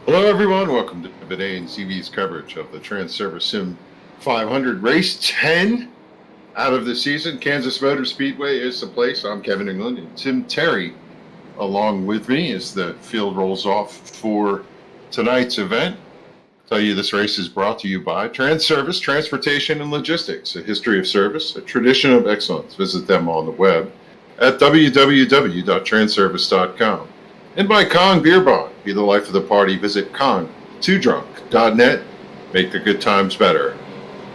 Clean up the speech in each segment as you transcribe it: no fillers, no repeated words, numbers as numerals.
Hello, everyone. Welcome to Bidet and CV's coverage of the Transervice SIM500 Race 10 out of the season. Kansas Motor Speedway is the place. I'm Kevin England, and Tim Terry along with me as the field rolls off for tonight's event. I'll tell you this race is brought to you by Transervice Transportation and Logistics, a history of service, a tradition of excellence. Visit them on the web at www.transervice.com. And by Kong Beer Bong. Be the life of the party. Visit kong2drunk.net. Make the good times better.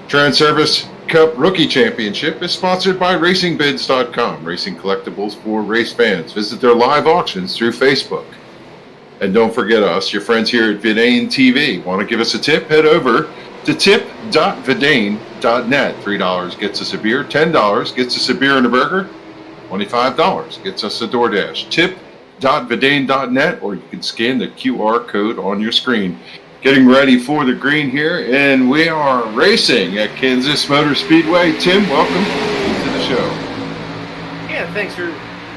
Transervice Cup Rookie Championship is sponsored by RacingBids.com. Racing collectibles for race fans. Visit their live auctions through Facebook. And don't forget us, your friends here at Vidane TV. Want to give us a tip? Head over to tip.vidane.net. $3 gets us a beer. $10 gets us a beer and a burger. $25 gets us a DoorDash. Tip.vidane.net, or you can scan the QR code on your screen. Getting ready for the green here, and we are racing at Kansas Motor Speedway. Tim, welcome to the show. Yeah, thanks for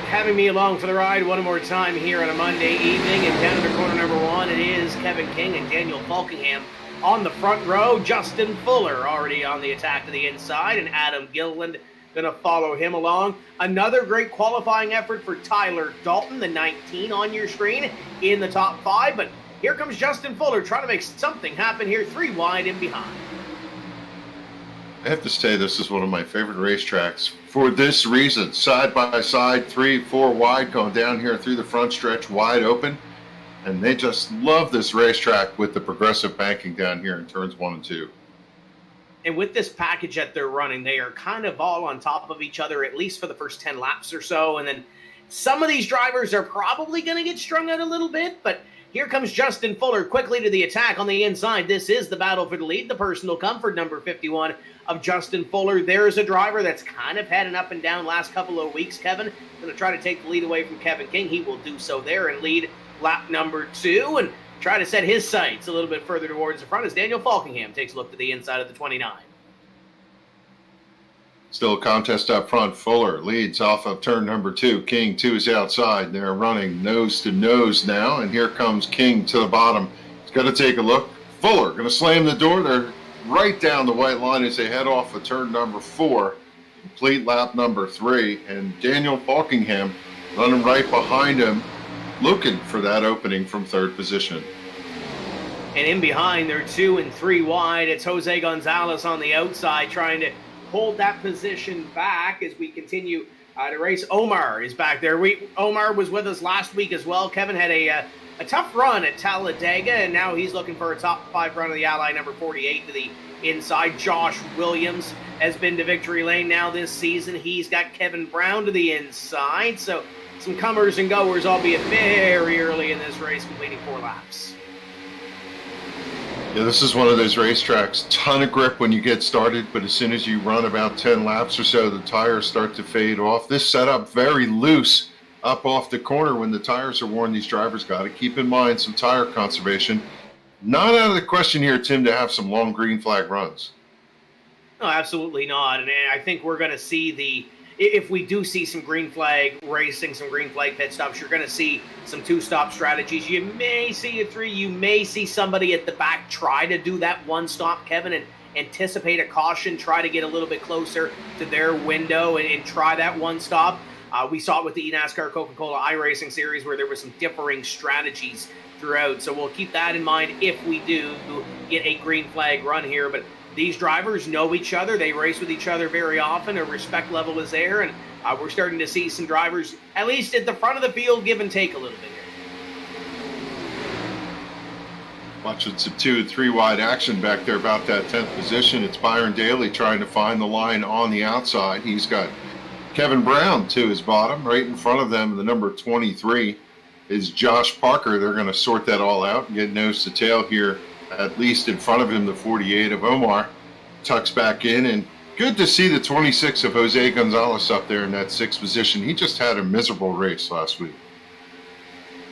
having me along for the ride one more time here on a Monday evening. And down in the corner number one, it is Kevin King and Daniel Faulkingham on the front row. Justin Fuller already on the attack to the inside, and Adam Gilliland going to follow him along. Another great qualifying effort for Tyler Dalton, the 19 on your screen, in the top five. But here comes Justin Fuller trying to make something happen here, 3 wide and behind. I have to say, this is one of my favorite racetracks for this reason. Side by side, 3, 4 wide, going down here through the front stretch, wide open. And they just love this racetrack with the progressive banking down here in turns 1 and 2. And with this package that they're running, they are kind of all on top of each other, at least for the first 10 laps or so. And then some of these drivers are probably going to get strung out a little bit. But here comes Justin Fuller quickly to the attack on the inside. This is the battle for the lead, the personal comfort, number 51 of Justin Fuller. There's a driver that's kind of had an up and down last couple of weeks, Kevin. Going to try to take the lead away from Kevin King. He will do so there and lead lap number 2. And try to set his sights a little bit further towards the front as Daniel Faulkingham takes a look to the inside of the 29. Still a contest up front. Fuller leads off of turn number 2. King, 2 is outside. They're running nose to nose now, and here comes King to the bottom. He's got to take a look. Fuller going to slam the door. They're right down the white line as they head off of turn number 4. Complete lap number 3, and Daniel Faulkingham running right behind him, looking for that opening from third position. And in behind, they're 2 and 3 wide. It's Jose Gonzalez on the outside trying to hold that position back as we continue to race. Omar is back there. Omar was with us last week as well. Kevin had a tough run at Talladega, and now he's looking for a top 5 run of the Ally, number 48 to the inside. Josh Williams has been to victory lane now this season. He's got Kevin Brown to the inside. So some comers and goers, albeit very early in this race, completing 4 laps. Yeah, this is one of those racetracks. Ton of grip when you get started, but as soon as you run about 10 laps or so, the tires start to fade off. This setup very loose up off the corner when the tires are worn. These drivers got to keep in mind some tire conservation. Not out of the question here, Tim, to have some long green flag runs. No, absolutely not. And I think we're going to see if we do see some green flag racing, some green flag pit stops, you're going to see some 2-stop strategies. You may see a 3. You may see somebody at the back try to do that 1-stop, Kevin, and anticipate a caution, try to get a little bit closer to their window and try that 1-stop. We saw it with the NASCAR Coca-Cola iRacing Series where there were some differing strategies throughout. So we'll keep that in mind if we do get a green flag run here. But these drivers know each other. They race with each other very often. A respect level is there. And we're starting to see some drivers, at least at the front of the field, give and take a little bit here. Watching some 2 and 3 wide action back there about that 10th position. It's Byron Daly trying to find the line on the outside. He's got Kevin Brown to his bottom. Right in front of them, the number 23 is Josh Parker. They're going to sort that all out and get nose to tail here. At least in front of him, the 48 of Omar tucks back in, and good to see the 26 of Jose Gonzalez up there in that 6th position. He just had a miserable race last week.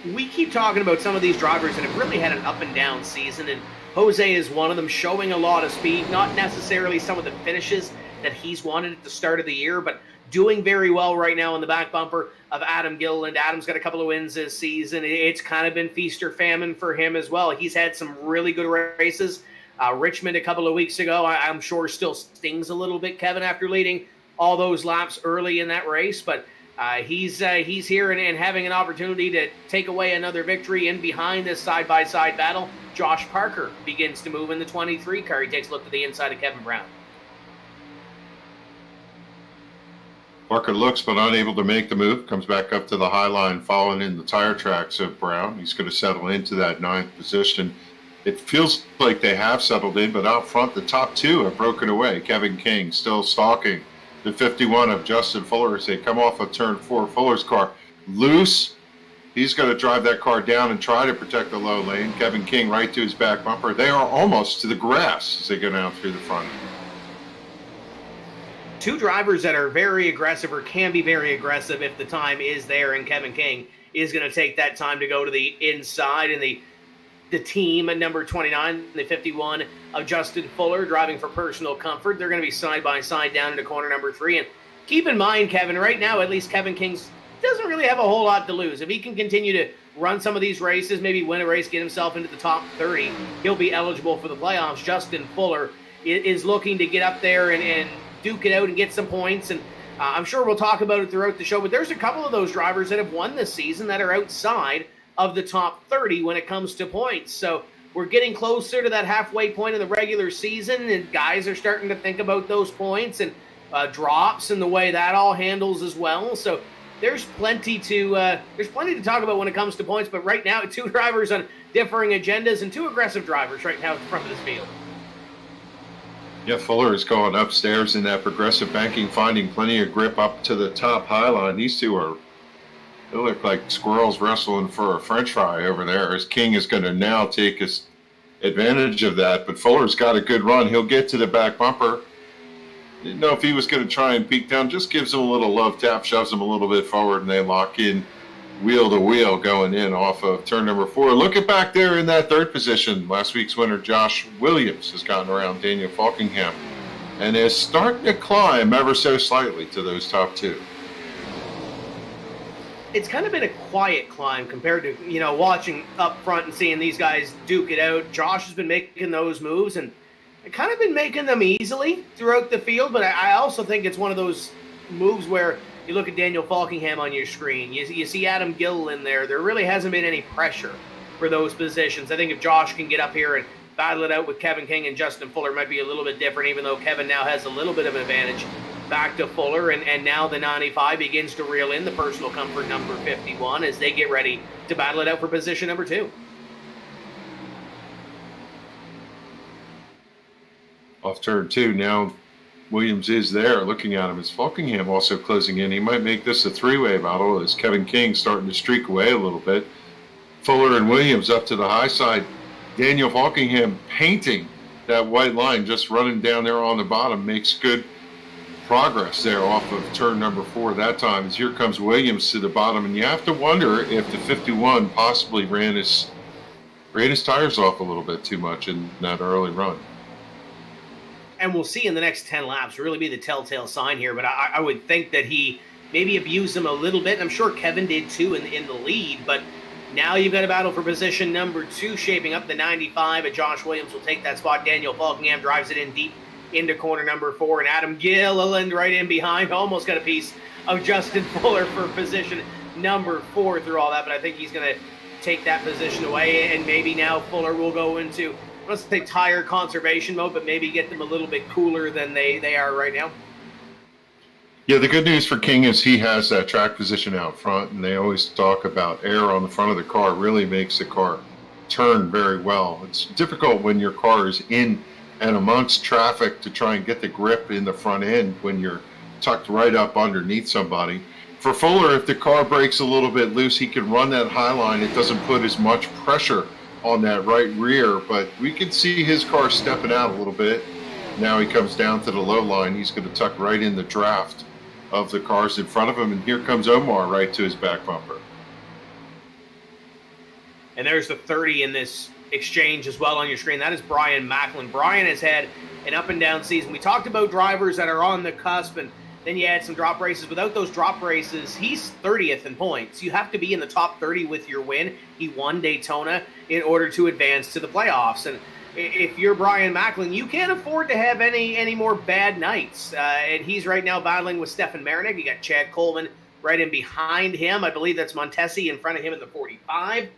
We keep talking about some of these drivers that have really had an up and down season, and Jose is one of them, showing a lot of speed, not necessarily some of the finishes that he's wanted at the start of the year, but doing very well right now in the back bumper of Adam Gilliland. Adam's got a couple of wins this season. It's kind of been feast or famine for him as well. He's had some really good races. Richmond a couple of weeks ago, I'm sure still stings a little bit, Kevin, after leading all those laps early in that race. But he's here and having an opportunity to take away another victory in behind this side-by-side battle. Josh Parker begins to move in the 23 car. He takes a look to the inside of Kevin Brown. Parker looks but unable to make the move. Comes back up to the high line, following in the tire tracks of Brown. He's going to settle into that 9th position. It feels like they have settled in, but out front, the top 2 have broken away. Kevin King still stalking the 51 of Justin Fuller as they come off of turn 4. Fuller's car loose. He's going to drive that car down and try to protect the low lane. Kevin King right to his back bumper. They are almost to the grass as they go down through the front. 2 drivers that are very aggressive or can be very aggressive if the time is there, and Kevin King is going to take that time to go to the inside, and the team at number 29, the 51 of Justin Fuller, driving for personal comfort. They're going to be side by side down into corner number 3. And keep in mind, Kevin, right now at least Kevin King doesn't really have a whole lot to lose. If he can continue to run some of these races, maybe win a race, get himself into the top 30, he'll be eligible for the playoffs. Justin Fuller is looking to get up there and duke it out and get some points. And I'm sure we'll talk about it throughout the show, but there's a couple of those drivers that have won this season that are outside of the top 30 when it comes to points. So we're getting closer to that halfway point of the regular season, and guys are starting to think about those points and drops and the way that all handles as well. So there's plenty to talk about when it comes to points. But right now, 2 drivers on differing agendas and 2 aggressive drivers right now at the front of this field. Yeah, Fuller is going upstairs in that progressive banking, finding plenty of grip up to the top high line. These 2 they look like squirrels wrestling for a french fry over there, as King is going to now take his advantage of that. But Fuller's got a good run. He'll get to the back bumper. Didn't know if he was going to try and peek down. Just gives him a little love tap, shoves him a little bit forward, and they lock in wheel to wheel going in off of turn number 4. Look at back there in that 3rd position. Last week's winner, Josh Williams, has gotten around Daniel Faulkingham and is starting to climb ever so slightly to those top 2. It's kind of been a quiet climb compared to, watching up front and seeing these guys duke it out. Josh has been making those moves and kind of been making them easily throughout the field, but I also think it's one of those moves where you look at Daniel Faulkingham on your screen, you see Adam Gilliland there. There really hasn't been any pressure for those positions. I think if Josh can get up here and battle it out with Kevin King and Justin Fuller, it might be a little bit different, even though Kevin now has a little bit of an advantage back to Fuller, and now the 95 begins to reel in the personal comfort number 51 as they get ready to battle it out for position number 2. Off turn 2 now, Williams is there looking at him as Faulkingham also closing in. He might make this a 3-way battle as Kevin King starting to streak away a little bit. Fuller and Williams up to the high side. Daniel Faulkingham painting that white line, just running down there on the bottom, makes good progress there off of turn number 4 that time, as here comes Williams to the bottom, and you have to wonder if the 51 possibly ran his tires off a little bit too much in that early run. And we'll see in the next 10 laps really be the telltale sign here, but I would think that he maybe abused them a little bit, and I'm sure Kevin did too in the lead, but now you've got a battle for position number 2 shaping up. The 95 and Josh Williams will take that spot. Daniel Faulkingham drives it in deep into corner number 4, and Adam Gilliland right in behind, almost got a piece of Justin Fuller for position number 4 through all that, but I think he's going to take that position away, and maybe now Fuller will go into, let's say, tire conservation mode, but maybe get them a little bit cooler than they are right now. Yeah, the good news for King is he has that track position out front, and they always talk about air on the front of the car really makes the car turn very well. It's difficult when your car is in and amongst traffic to try and get the grip in the front end when you're tucked right up underneath somebody. For Fuller, if the car breaks a little bit loose, he can run that high line. It doesn't put as much pressure on that right rear, but we can see his car stepping out a little bit. Now he comes down to the low line. He's going to tuck right in the draft of the cars in front of him, and here comes Omar right to his back bumper. And there's the 30 in this exchange as well on your screen. That is Brian Macklin. Brian has had an up and down season. We talked about drivers that are on the cusp, and Then you add some drop races. Without those drop races, he's 30th in points. You have to be in the top 30 with your win. He won Daytona in order to advance to the playoffs. And if you're Brian Macklin, you can't afford to have any more bad nights. And he's right now battling with Stefan Marinick. You got Chad Coleman right in behind him. I believe that's Montesi in front of him in the 45.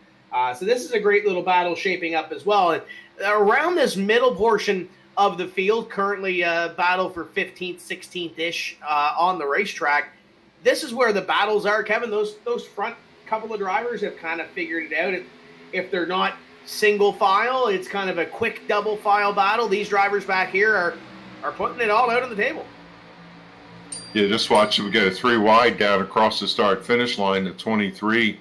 So this is a great little battle shaping up as well. And around this middle portion of the field, currently battle for 15th, 16th-ish on the racetrack. This is where the battles are, Kevin. Those front couple of drivers have kind of figured it out. If they're not single file, it's kind of a quick double file battle. These drivers back here are putting it all out on the table. Yeah, just watch him go 3 wide down across the start-finish line at 23.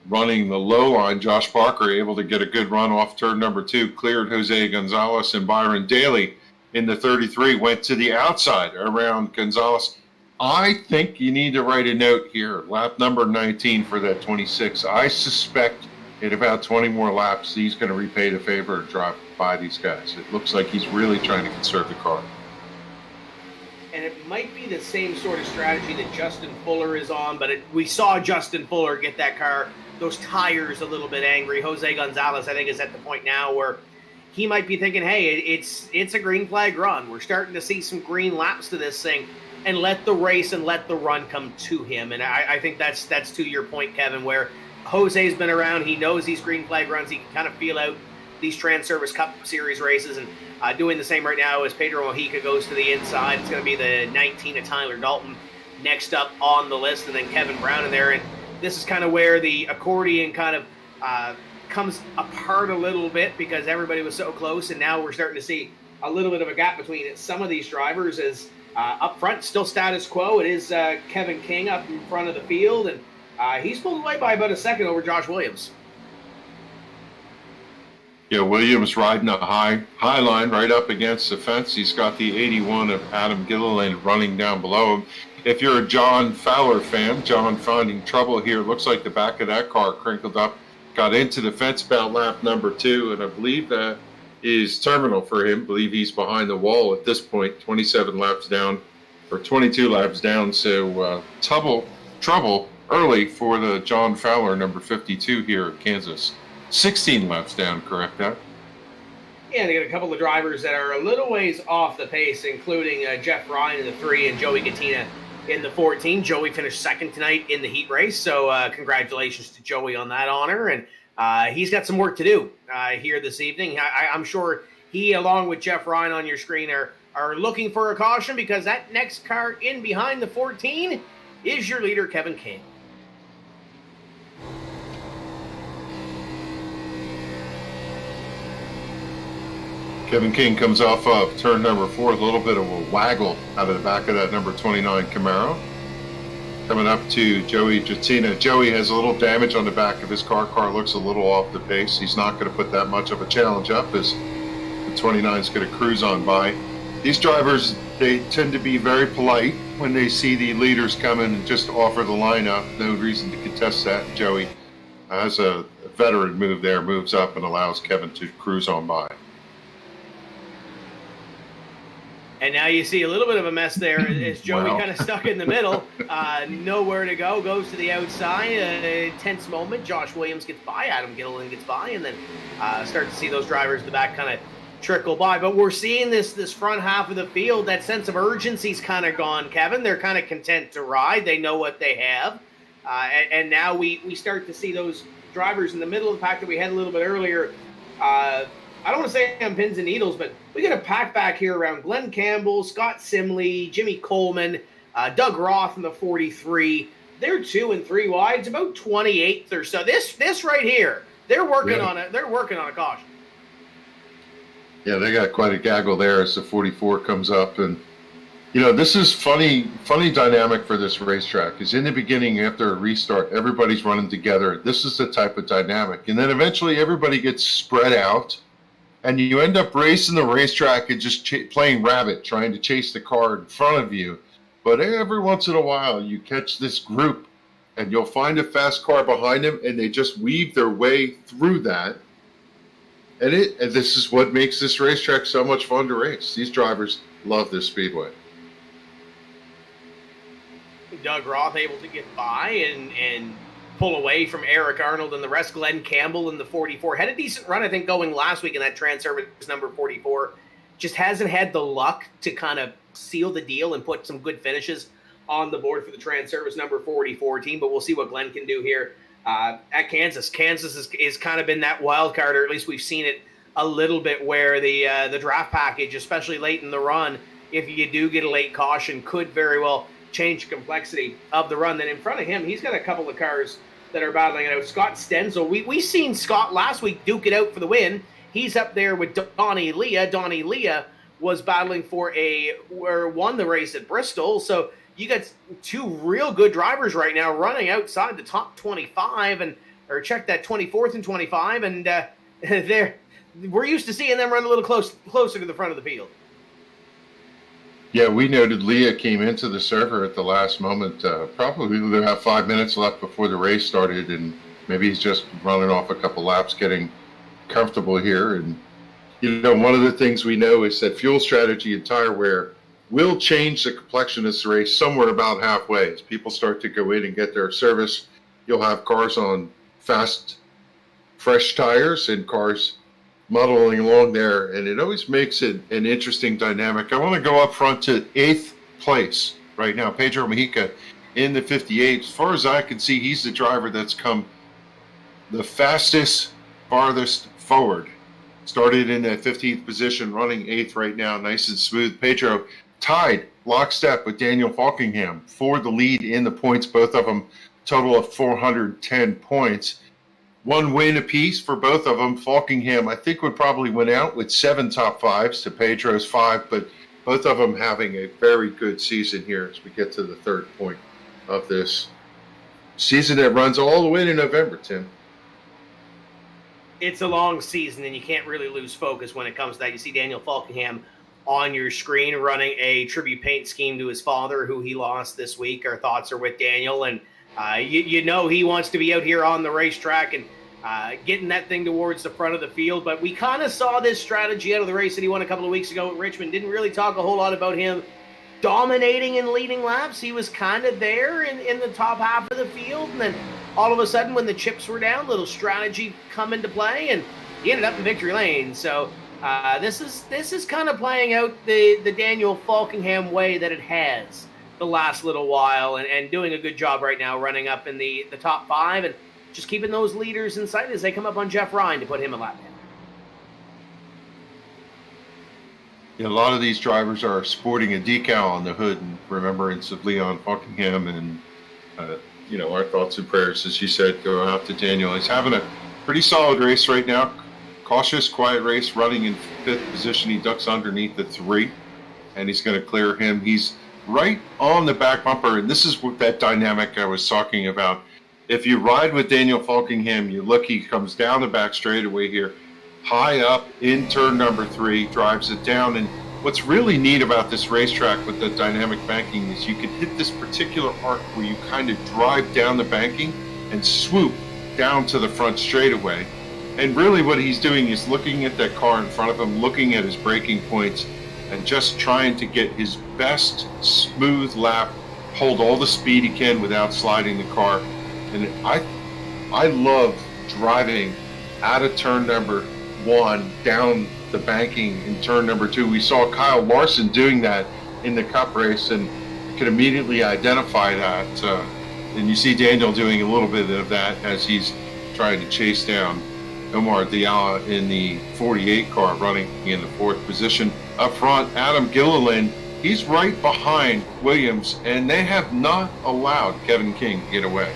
Running the low line, Josh Parker able to get a good run off turn number 2, cleared Jose Gonzalez and Byron Daly in the 33, went to the outside around Gonzalez. I think you need to write a note here, lap number 19 for that 26. I suspect in about 20 more laps, he's going to repay the favor and drive by these guys. It looks like he's really trying to conserve the car. And it might be the same sort of strategy that Justin Fuller is on, but we saw Justin Fuller get that car, those tires a little bit angry. Jose Gonzalez, I think, is at the point now where he might be thinking, hey, it's a green flag run. We're starting to see some green laps to this thing, and let the race and let the run come to him. And I think that's to your point, Kevin, where Jose's been around. He knows these green flag runs. He can kind of feel out these Transervice Cup Series races, and doing the same right now as Pedro Mojica goes to the inside. It's going to be the 19 of Tyler Dalton next up on the list, and then Kevin Brown in there. And this is kind of where the accordion kind of comes apart a little bit because everybody was so close, and now we're starting to see a little bit of a gap between some of these drivers. As up front, still status quo. It is Kevin King up in front of the field, and he's pulled away by about a second over Josh Williams. Yeah, Williams riding a high line right up against the fence. He's got the 81 of Adam Gilliland running down below him. If you're a John Fowler fan, John finding trouble here. Looks like the back of that car crinkled up, got into the fence about lap number 2, and I believe that is terminal for him. I believe he's behind the wall at this point, 27 laps down, or 22 laps down. So trouble early for the John Fowler, number 52 here at Kansas. 16 laps down, correct that? Yeah, they got a couple of drivers that are a little ways off the pace, including Jeff Ryan in the 3 and Joey Gattina in the 14. Joey finished second tonight in the heat race, so congratulations to Joey on that honor. And he's got some work to do here this evening. I'm sure he, along with Jeff Ryan on your screen, are looking for a caution, because that next car in behind the 14 is your leader, Kevin King. Kevin King comes off of turn number 4, a little bit of a waggle out of the back of that number 29 Camaro. Coming up to Joey Gattina. Joey has a little damage on the back of his car. Car looks a little off the pace. He's not going to put that much of a challenge up, as the 29 is going to cruise on by. These drivers, they tend to be very polite when they see the leaders come in and just offer the lineup. No reason to contest that. Joey has a veteran move there, moves up and allows Kevin to cruise on by. And now you see a little bit of a mess there as Joey kind of stuck in the middle. Nowhere to go, goes to the outside. A tense moment. Josh Williams gets by, Adam Gilliland gets by, and then start to see those drivers in the back kind of trickle by. But we're seeing this front half of the field, that sense of urgency's kind of gone, Kevin. They're kind of content to ride. They know what they have. And now we start to see those drivers in the middle of the pack that we had a little bit earlier. I don't want to say on pins and needles, but we got a pack back here around Glenn Campbell, Scott Simley, Jimmy Coleman, Doug Roth in the 43. They're 2 and 3 wide. It's about 28th or so. This right here, they're working on it. They're working on a caution. Yeah, they got quite a gaggle there as the 44 comes up, and this is funny dynamic for this racetrack. Because in the beginning, after a restart, everybody's running together. This is the type of dynamic, and then eventually everybody gets spread out. And you end up racing the racetrack and just playing rabbit, trying to chase the car in front of you. But every once in a while, you catch this group, and you'll find a fast car behind them, and they just weave their way through that. And this is what makes this racetrack so much fun to race. These drivers love this speedway. Doug Roth able to get by and pull away from Eric Arnold and the rest. Glenn Campbell in the 44 had a decent run, I think, going last week in that Transervice number 44. Just hasn't had the luck to kind of seal the deal and put some good finishes on the board for the Transervice number 44 team, but we'll see what Glenn can do here at Kansas. Kansas is kind of been that wild card, or at least we've seen it a little bit, where the draft package, especially late in the run, if you do get a late caution, could very well change the complexity of the run. Then in front of him, he's got a couple of cars that are battling it out. Scott Stenzel, we seen Scott last week duke it out for the win. He's up there with Donnie Leah. Donnie Leah was battling won the race at Bristol. So you got two real good drivers right now running outside the top 25, or check that 24th and 25, and we're used to seeing them run a little closer to the front of the field. Yeah, we noted Leah came into the server at the last moment. Probably they have 5 minutes left before the race started, and maybe he's just running off a couple laps, getting comfortable here. And one of the things we know is that fuel strategy and tire wear will change the complexion of this race somewhere about halfway. As people start to go in and get their service, you'll have cars on fast, fresh tires and cars muddling along there, and it always makes it an interesting dynamic. I want to go up front to 8th place right now. Pedro Mejica in the 58. As far as I can see, he's the driver that's come the fastest, farthest forward. Started in that 15th position, running 8th right now, nice and smooth. Pedro tied lockstep with Daniel Faulkingham for the lead in the points, both of them total of 410 points. One win apiece for both of them. Faulkingham, I think, would probably win out with 7 top 5s to Pedro's 5, but both of them having a very good season here as we get to the third point of this season that runs all the way to November, Tim. It's a long season, and you can't really lose focus when it comes to that. You see Daniel Faulkingham on your screen running a tribute paint scheme to his father, who he lost this week. Our thoughts are with Daniel, and he wants to be out here on the racetrack and getting that thing towards the front of the field. But we kind of saw this strategy out of the race that he won a couple of weeks ago at Richmond. Didn't really talk a whole lot about him dominating and leading laps. He was kind of there in the top half of the field, and then all of a sudden when the chips were down, little strategy come into play, and he ended up in victory lane. So this is kind of playing out the Daniel Faulkingham way that it has the last little while, and doing a good job right now running up in the top 5 and just keeping those leaders in sight as they come up on Jeff Ryan to put him a lap down. Yeah, a lot of these drivers are sporting a decal on the hood in remembrance of Leon Faulkingham, and our thoughts and prayers, as you said, go out to Daniel. He's having a pretty solid race right now. Cautious, quiet race, running in 5th position. He ducks underneath the 3, and he's going to clear him. He's right on the back bumper, and this is what that dynamic I was talking about. If you ride with Daniel Faulkingham, you look, he comes down the back straightaway here, high up in turn number 3, drives it down. And what's really neat about this racetrack with the dynamic banking is you can hit this particular arc where you kind of drive down the banking and swoop down to the front straightaway. And really what he's doing is looking at that car in front of him, looking at his braking points, and just trying to get his best smooth lap, hold all the speed he can without sliding the car. And I love driving out of turn number 1 down the banking in turn number 2. We saw Kyle Larson doing that in the Cup race, and you could immediately identify that. And you see Daniel doing a little bit of that as he's trying to chase down Omar Diallo in the 48 car, running in the 4th position. Up front, Adam Gilliland, he's right behind Williams, and they have not allowed Kevin King to get away.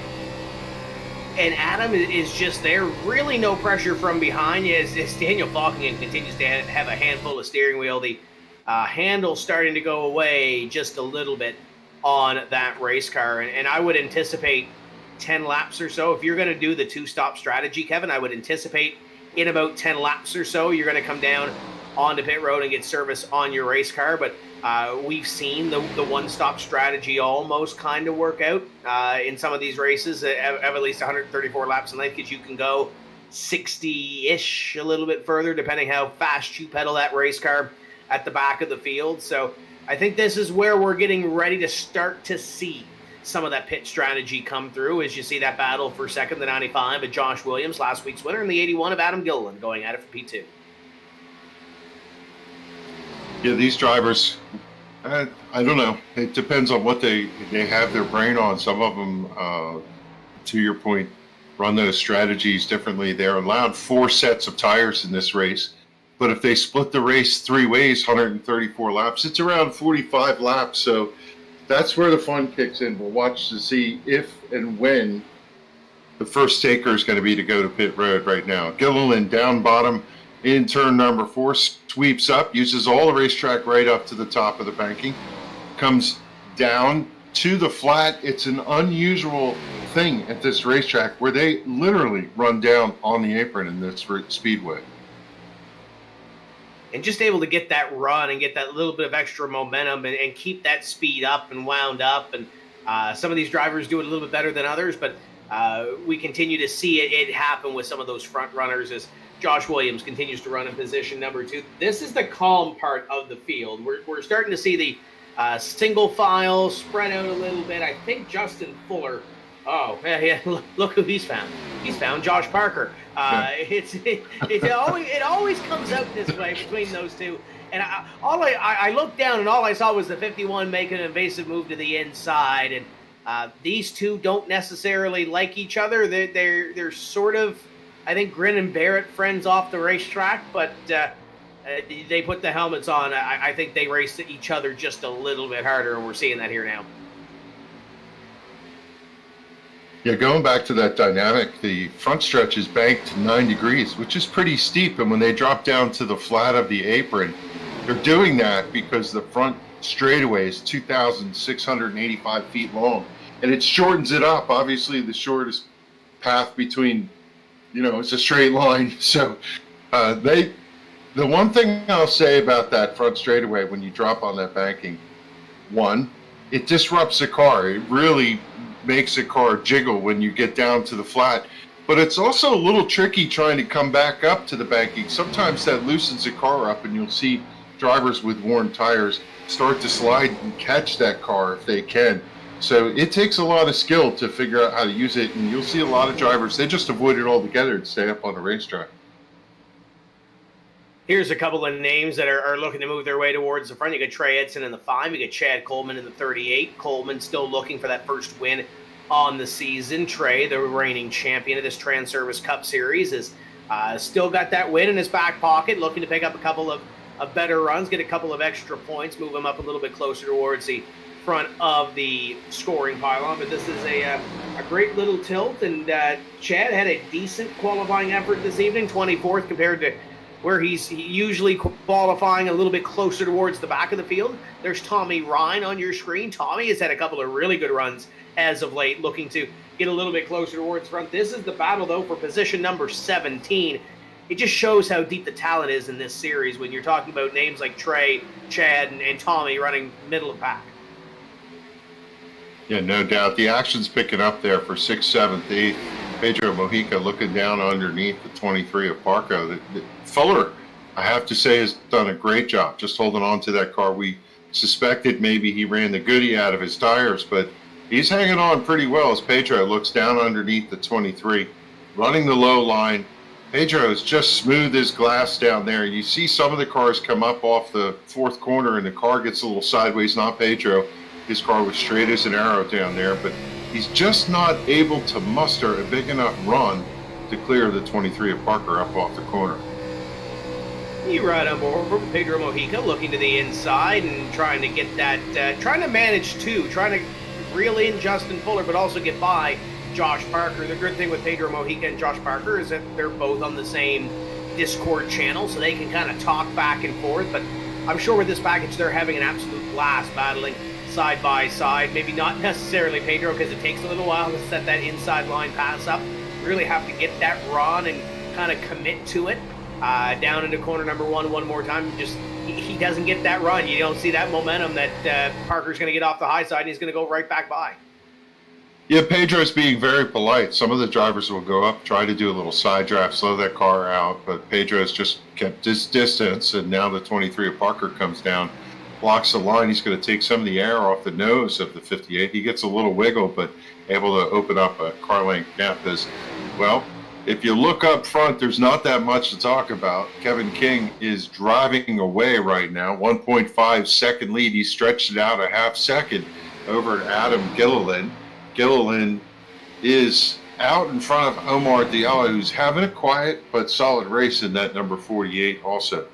And Adam is just there, really no pressure from behind as Daniel Faulkingham continues to have a handful of steering wheel. The handle starting to go away just a little bit on that race car. And I would anticipate 10 laps or so. If you're going to do the 2-stop strategy, Kevin, I would anticipate in about 10 laps or so, you're going to come down onto pit road and get service on your race car. But we've seen the one-stop strategy almost kind of work out in some of these races at least 134 laps in length, because you can go 60-ish, a little bit further, depending how fast you pedal that race car at the back of the field. So I think this is where we're getting ready to start to see some of that pit strategy come through as you see that battle for second, the 95 of Josh Williams, last week's winner, and the 81 of Adam Gilliland going at it for P2. Yeah, these drivers, I don't know. It depends on what they have their brain on. Some of them, to your point, run those strategies differently. They're allowed 4 sets of tires in this race. But if they split the race 3 ways, 134 laps, it's around 45 laps. So that's where the fun kicks in. We'll watch to see if and when the first taker is going to be to go to pit road right now. Gilliland down bottom in turn number 4, sweeps up, uses all the racetrack right up to the top of the banking, comes down to the flat. It's an unusual thing at this racetrack where they literally run down on the apron in this speedway. And just able to get that run and get that little bit of extra momentum and keep that speed up and wound up. And some of these drivers do it a little bit better than others, but we continue to see it happen with some of those front runners as Josh Williams continues to run in position number 2. This is the calm part of the field. We're starting to see the single file spread out a little bit. I think Justin Fuller. Oh, yeah, look who he's found. He's found Josh Parker. It always comes out this way between those two. And I looked down and all I saw was the 51 make an invasive move to the inside. And these two don't necessarily like each other. They're sort of, I think, grin and bear it friends off the racetrack, but they put the helmets on. I think they race each other just a little bit harder, and we're seeing that here now. Yeah, going back to that dynamic, the front stretch is banked 9 degrees, which is pretty steep. And when they drop down to the flat of the apron, they're doing that because the front straightaway is 2,685 feet long. And it shortens it up. Obviously, the shortest path between, it's a straight line. So the one thing I'll say about that front straightaway when you drop on that banking, one, it disrupts the car. It really makes a car jiggle when you get down to the flat, but it's also a little tricky trying to come back up to the banking. Sometimes that loosens the car up, and you'll see drivers with worn tires start to slide and catch that car if they can. So it takes a lot of skill to figure out how to use it, and you'll see a lot of drivers, they just avoid it altogether and stay up on the racetrack. Here's a couple of names that are looking to move their way towards the front. You got Trey Edson in the 5. You got Chad Coleman in the 38. Coleman still looking for that first win on the season. Trey, the reigning champion of this Transervice Cup Series, is still got that win in his back pocket, looking to pick up a couple of better runs, get a couple of extra points, move him up a little bit closer towards the front of the scoring pylon. But this is a great little tilt, and Chad had a decent qualifying effort this evening, 24th compared to where he's usually qualifying a little bit closer towards the back of the field. There's Tommy Ryan on your screen. Tommy has had a couple of really good runs as of late, looking to get a little bit closer towards front. This is the battle, though, for position number 17. It just shows how deep the talent is in this series when you're talking about names like Trey, Chad, and Tommy running middle of pack. Yeah, no doubt. The action's picking up there for 6th, 7th, 8th. Pedro Mojica looking down underneath the 23 of Parco. Fuller, I have to say, has done a great job just holding on to that car. We suspected maybe he ran the goodie out of his tires, but he's hanging on pretty well as Pedro looks down underneath the 23, running the low line. Pedro is just smooth as glass down there. You see some of the cars come up off the 4th corner, and the car gets a little sideways. Not Pedro. His car was straight as an arrow down there, but he's just not able to muster a big enough run to clear the 23 of Parker up off the corner. You ride on board with Pedro Mojica, looking to the inside and trying to get that, trying to manage two, trying to reel in Justin Fuller, but also get by Josh Parker. The good thing with Pedro Mojica and Josh Parker is that they're both on the same Discord channel, so they can kind of talk back and forth. But I'm sure with this package, they're having an absolute blast battling side by side. Maybe not necessarily Pedro, because it takes a little while to set that inside line pass up. Really have to get that run and kind of commit to it. Down into corner number 1 more time. Just he doesn't get that run. You don't see that momentum that Parker's going to get off the high side, and he's going to go right back by. Yeah, Pedro's being very polite. Some of the drivers will go up, try to do a little side draft, slow that car out, but Pedro's just kept his distance, and now the 23 of Parker comes down. blocks the line. He's going to take some of the air off the nose of the 58. He gets a little wiggle, but able to open up a car length gap as well. If you look up front, there's not that much to talk about. Kevin King is driving away right now, 1.5 second lead. He stretched it out a half second over to Adam Gilliland. Gilliland is out in front of Omar Diallo, who's having a quiet but solid race in that number 48 also.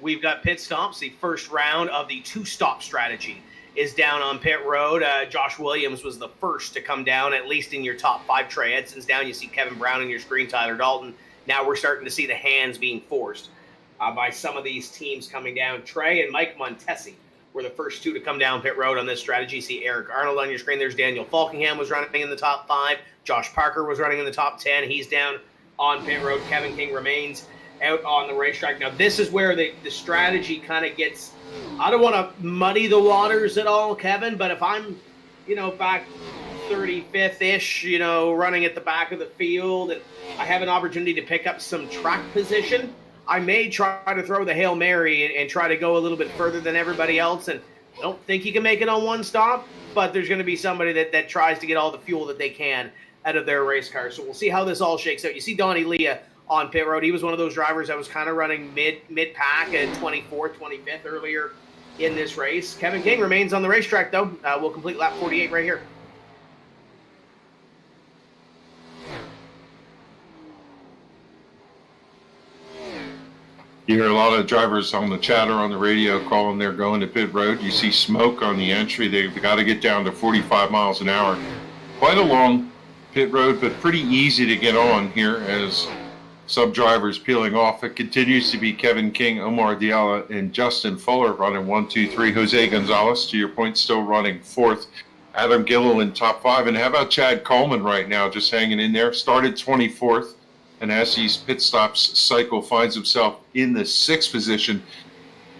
We've got pit stops. The first round of the two-stop strategy is down on pit road. Josh Williams was the first to come down, at least in your top 5. Trey Edson's down. You see Kevin Brown in your screen, Tyler Dalton. Now we're starting to see the hands being forced by some of these teams coming down. Trey and Mike Montesi were the first 2 to come down pit road on this strategy. You see Eric Arnold on your screen. There's Daniel Faulkingham was running in the top 5. Josh Parker was running in the top 10. He's down on pit road. Kevin King remains out on the racetrack. Now, this is where the strategy kind of gets, I don't want to muddy the waters at all, Kevin, but if I'm, back 35th-ish, running at the back of the field, and I have an opportunity to pick up some track position, I may try to throw the Hail Mary and try to go a little bit further than everybody else, and I don't think you can make it on one stop, but there's going to be somebody that tries to get all the fuel that they can out of their race car. So we'll see how this all shakes out. You see Donnie Leah on pit road. He was one of those drivers that was kind of running mid-pack at 24th, 25th earlier in this race. Kevin King remains on the racetrack, though. We'll complete lap 48 right here. You hear a lot of drivers on the chatter on the radio calling they're going to pit road. You see smoke on the entry. They've got to get down to 45 miles an hour. Quite a long pit road, but pretty easy to get on here as sub-drivers peeling off. It continues to be Kevin King, Omar Diallo, and Justin Fuller running 1, 2, 3. Jose Gonzalez, to your point, still running 4th. Adam Gilliland, top 5. And how about Chad Coleman right now, just hanging in there? Started 24th, and as these pit stops cycle, finds himself in the 6th position.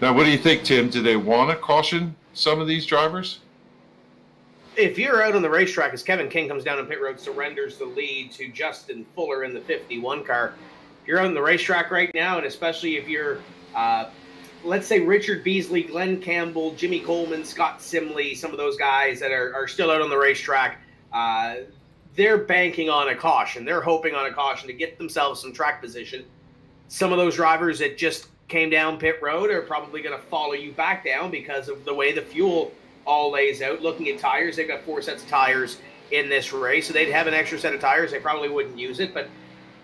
Now, what do you think, Tim? Do they want to caution some of these drivers? If you're out on the racetrack as Kevin King comes down on pit road, surrenders the lead to Justin Fuller in the 51 car. You're out on the racetrack right now, and especially if you're, let's say, Richard Beasley, Glenn Campbell, Jimmy Coleman, Scott Simley, some of those guys that are still out on the racetrack, they're banking on a caution. They're hoping on a caution to get themselves some track position. Some of those drivers that just came down pit road are probably going to follow you back down because of the way the fuel all lays out. Looking at tires, they've got 4 sets of tires in this race, so they'd have an extra set of tires. They probably wouldn't use it, but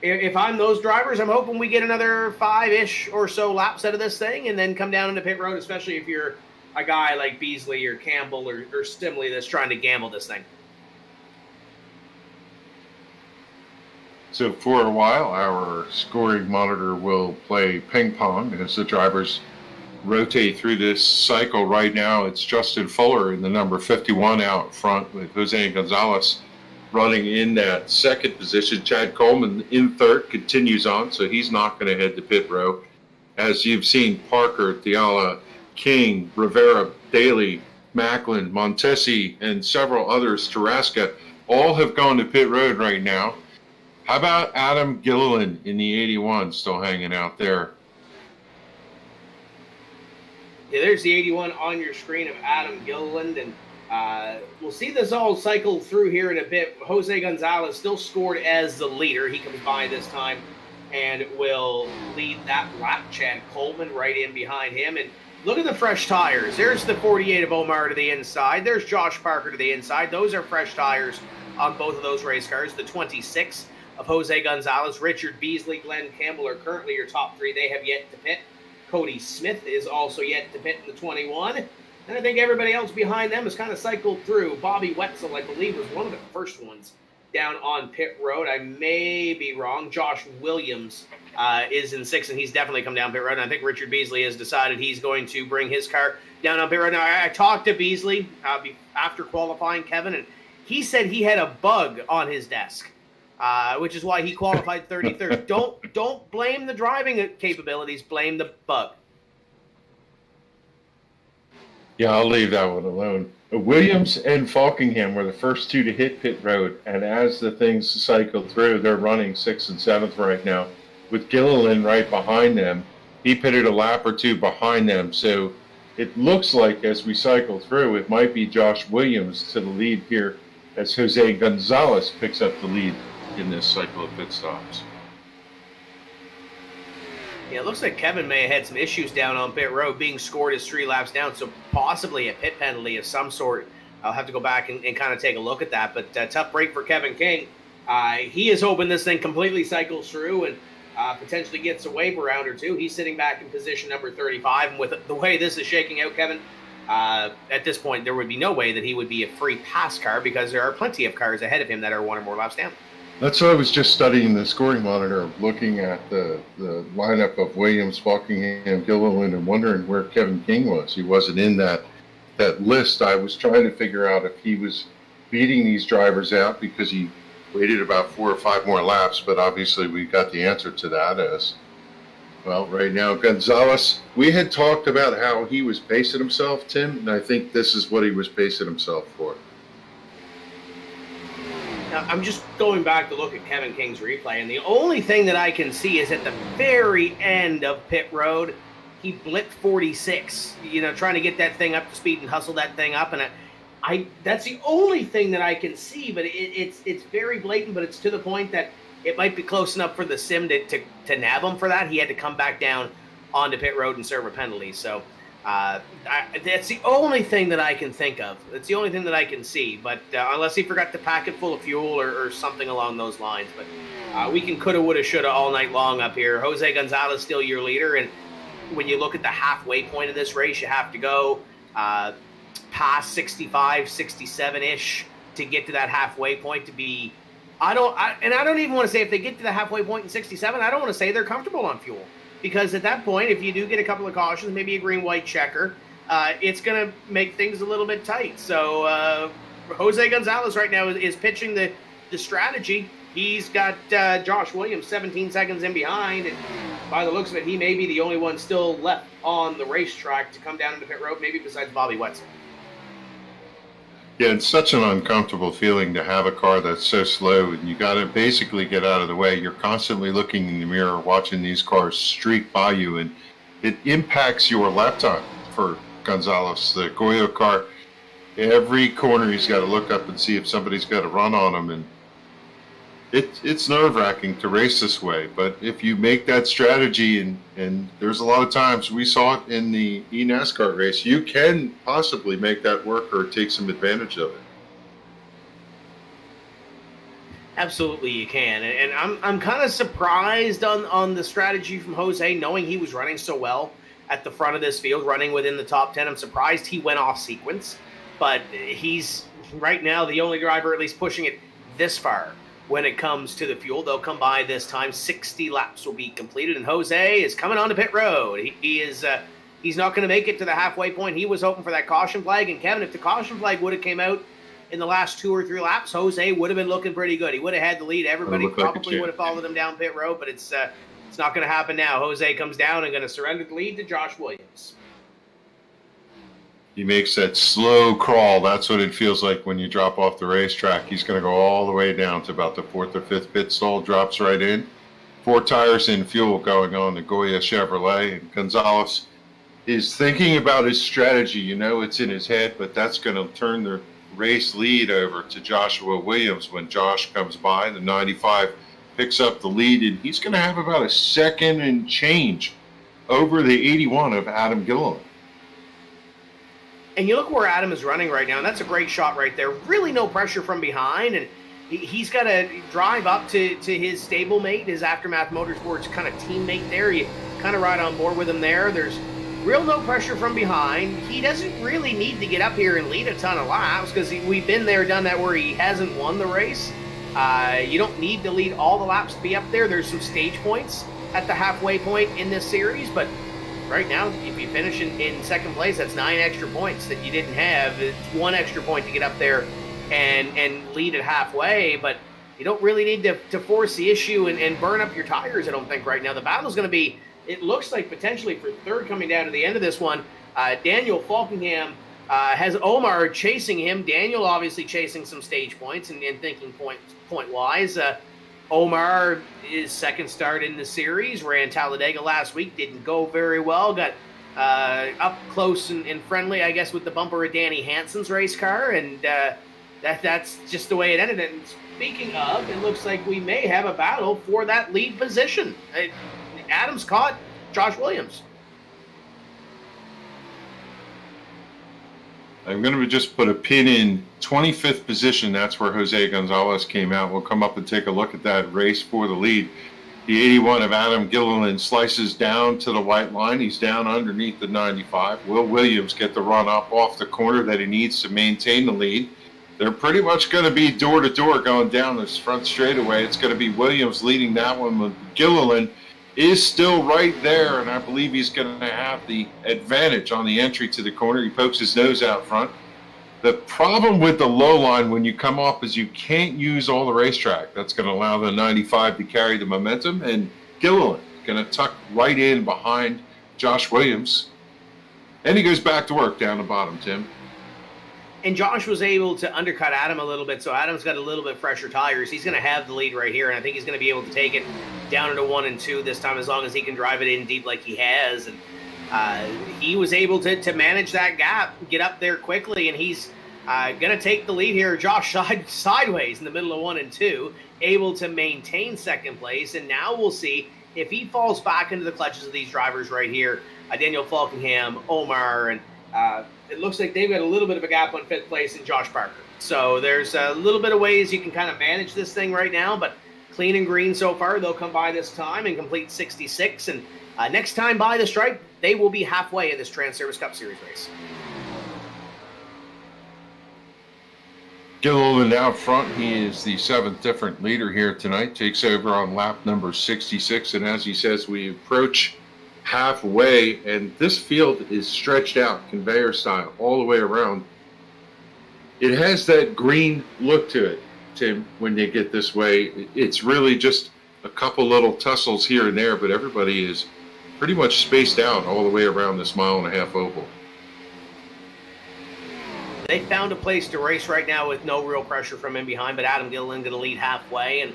if I'm those drivers, I'm hoping we get another 5-ish or so laps out of this thing and then come down into pit road, especially if you're a guy like Beasley or Campbell or Stimley that's trying to gamble this thing. So for a while, our scoring monitor will play ping pong as the drivers rotate through this cycle. Right now, it's Justin Fuller in the number 51 out front with Jose Gonzalez running in that 2nd position. Chad Coleman in 3rd, continues on, so he's not going to head to pit row. As you've seen, Parker, Diallo, King, Rivera, Daly, Macklin, Montesi, and several others, Tarasca, all have gone to pit road right now. How about Adam Gilliland in the 81 still hanging out there? Yeah, there's the 81 on your screen of Adam Gilliland, and we'll see this all cycle through here in a bit. Jose Gonzalez still scored as the leader. He comes by this time and will lead that lap. Chad Coleman right in behind him. And look at the fresh tires. There's the 48 of Omar to the inside. There's Josh Parker to the inside. Those are fresh tires on both of those race cars. The 26 of Jose Gonzalez, Richard Beasley, Glenn Campbell are currently your top 3. They have yet to pit. Cody Smith is also yet to pit in the 21. And I think everybody else behind them has kind of cycled through. Bobby Wetzel, I believe, was one of the first ones down on pit road. I may be wrong. Josh Williams is in 6th, and he's definitely come down pit road. And I think Richard Beasley has decided he's going to bring his car down on pit road. Now, I talked to Beasley after qualifying, Kevin, and he said he had a bug on his desk. Which is why he qualified 33rd. Don't blame the driving capabilities. Blame the bug. Yeah, I'll leave that one alone. Williams and Faulkingham were the first 2 to hit pit road, and as the things cycled through, they're running 6th and 7th right now, with Gilliland right behind them. He pitted a lap or 2 behind them, so it looks like as we cycle through, it might be Josh Williams to the lead here as Jose Gonzalez picks up the lead in this cycle of pit stops. Yeah, it looks like Kevin may have had some issues down on pit road, being scored as 3 laps down, so possibly a pit penalty of some sort. I'll have to go back and kind of take a look at that, but tough break for Kevin King. He is hoping this thing completely cycles through and potentially gets a wave round or two. He's sitting back in position number 35, and with the way this is shaking out, Kevin, at this point, there would be no way that he would be a free pass car because there are plenty of cars ahead of him that are 1 or more laps down. That's what I was just studying the scoring monitor, looking at the lineup of Williams, Faulkingham, Gilliland, and wondering where Kevin King was. He wasn't in that list. I was trying to figure out if he was beating these drivers out because he waited about 4 or 5 more laps, but obviously we got the answer to that as, well, right now, Gonzalez, we had talked about how he was pacing himself, Tim, and I think this is what he was pacing himself for. Now, I'm just going back to look at Kevin King's replay, and the only thing that I can see is at the very end of pit road, he blipped 46, trying to get that thing up to speed and hustle that thing up, and that's the only thing that I can see, but it's very blatant, but it's to the point that it might be close enough for the sim to nab him for that. He had to come back down onto pit road and serve a penalty, so that's the only thing that I can think of. It's the only thing that I can see, but unless he forgot to pack it full of fuel or something along those lines. But we can coulda, woulda, shoulda all night long up here. Jose Gonzalez still your leader, and when you look at the halfway point of this race, you have to go past 65, 67-ish to get to that halfway point to be... I don't even want to say if they get to the halfway point in 67, I don't want to say they're comfortable on fuel. Because at that point, if you do get a couple of cautions, maybe a green-white checker, it's going to make things a little bit tight. So Jose Gonzalez right now is pitching the strategy. He's got Josh Williams 17 seconds in behind, and by the looks of it, he may be the only one still left on the racetrack to come down into pit road, maybe besides Bobby Wetzel. Yeah, it's such an uncomfortable feeling to have a car that's so slow, and you got to basically get out of the way. You're constantly looking in the mirror, watching these cars streak by you, and it impacts your lap time for Gonzalez. The Goyo car, every corner he's got to look up and see if somebody's got a run on him, and it's nerve-wracking to race this way. But if you make that strategy, and there's a lot of times we saw it in the eNASCAR race, you can possibly make that work or take some advantage of it. Absolutely, you can, and I'm kind of surprised on the strategy from Jose, knowing he was running so well at the front of this field, running within the top 10. I'm surprised he went off sequence, but he's right now the only driver at least pushing it this far. When it comes to the fuel, they'll come by this time. 60 laps will be completed, and Jose is coming onto pit road. He's not going to make it to the halfway point. He was hoping for that caution flag, and Kevin, if the caution flag would have came out in the last 2 or 3 laps, Jose would have been looking pretty good. He would have had the lead. Everybody probably would have followed him down pit road, but it's not going to happen now. Jose comes down and going to surrender the lead to Josh Williams. He makes that slow crawl. That's what it feels like when you drop off the racetrack. He's going to go all the way down to about the 4th or 5th pit stall, drops right in. 4 tires in fuel going on the Goya Chevrolet. And Gonzalez is thinking about his strategy. It's in his head, but that's going to turn the race lead over to Joshua Williams when Josh comes by. The 95 picks up the lead, and he's going to have about a second and change over the 81 of Adam Gilliland. And you look where Adam is running right now, and that's a great shot right there. Really no pressure from behind, and he's got to drive up to his stablemate, his Aftermath Motorsports kind of teammate there. You kind of ride on board with him there. There's real no pressure from behind. He doesn't really need to get up here and lead a ton of laps because we've been there, done that where he hasn't won the race. You don't need to lead all the laps to be up there. There's some stage points at the halfway point in this series, but right now, if you finish in second place, that's 9 extra points that you didn't have. It's 1 extra point to get up there and lead it halfway, but you don't really need to force the issue and burn up your tires, I don't think, right now. The battle's going to be, it looks like, potentially for third coming down to the end of this one. Daniel Faulkingham has Omar chasing him. Daniel obviously chasing some stage points and thinking point-wise. Omar, his second start in the series, ran Talladega last week, didn't go very well, got up close and friendly, I guess, with the bumper of Danny Hansen's race car, and that's just the way it ended. And speaking of, it looks like we may have a battle for that lead position. Adams caught Josh Williams. I'm going to just put a pin in 25th position. That's where Jose Gonzalez came out. We'll come up and take a look at that race for the lead. The 81 of Adam Gilliland slices down to the white line. He's down underneath the 95. Will Williams get the run up off the corner that he needs to maintain the lead. They're pretty much going to be door to door going down this front straightaway. It's going to be Williams leading that one, with Gilliland is still right there, and I believe he's going to have the advantage on the entry to the corner. He pokes his nose out front. The problem with the low line when you come off is you can't use all the racetrack. That's going to allow the 95 to carry the momentum, and Gilliland going to tuck right in behind Josh Williams. And he goes back to work down the bottom, Tim. And Josh was able to undercut Adam a little bit, so Adam's got a little bit fresher tires. He's going to have the lead right here, and I think he's going to be able to take it down into 1 and 2 this time, as long as he can drive it in deep like he has. And he was able to manage that gap, get up there quickly, and he's going to take the lead here. Josh sideways in the middle of 1 and 2, able to maintain second place, and now we'll see if he falls back into the clutches of these drivers right here, Daniel Faulkingham, Omar, and it looks like they've got a little bit of a gap on 5th place in Josh Parker. So there's a little bit of ways you can kind of manage this thing right now, but clean and green so far. They'll come by this time and complete 66, and next time by the stripe, they will be halfway in this Transervice Cup Series race. Gilliland out front. He is the 7th different leader here tonight. Takes over on lap number 66, and as he says, we approach halfway, and this field is stretched out conveyor style all the way around. It has that green look to it, Tim, when you get this way. It's really just a couple little tussles here and there, but everybody is pretty much spaced out all the way around this 1.5 mile oval. They found a place to race right now with no real pressure from in behind, but Adam Gilliland going to lead halfway and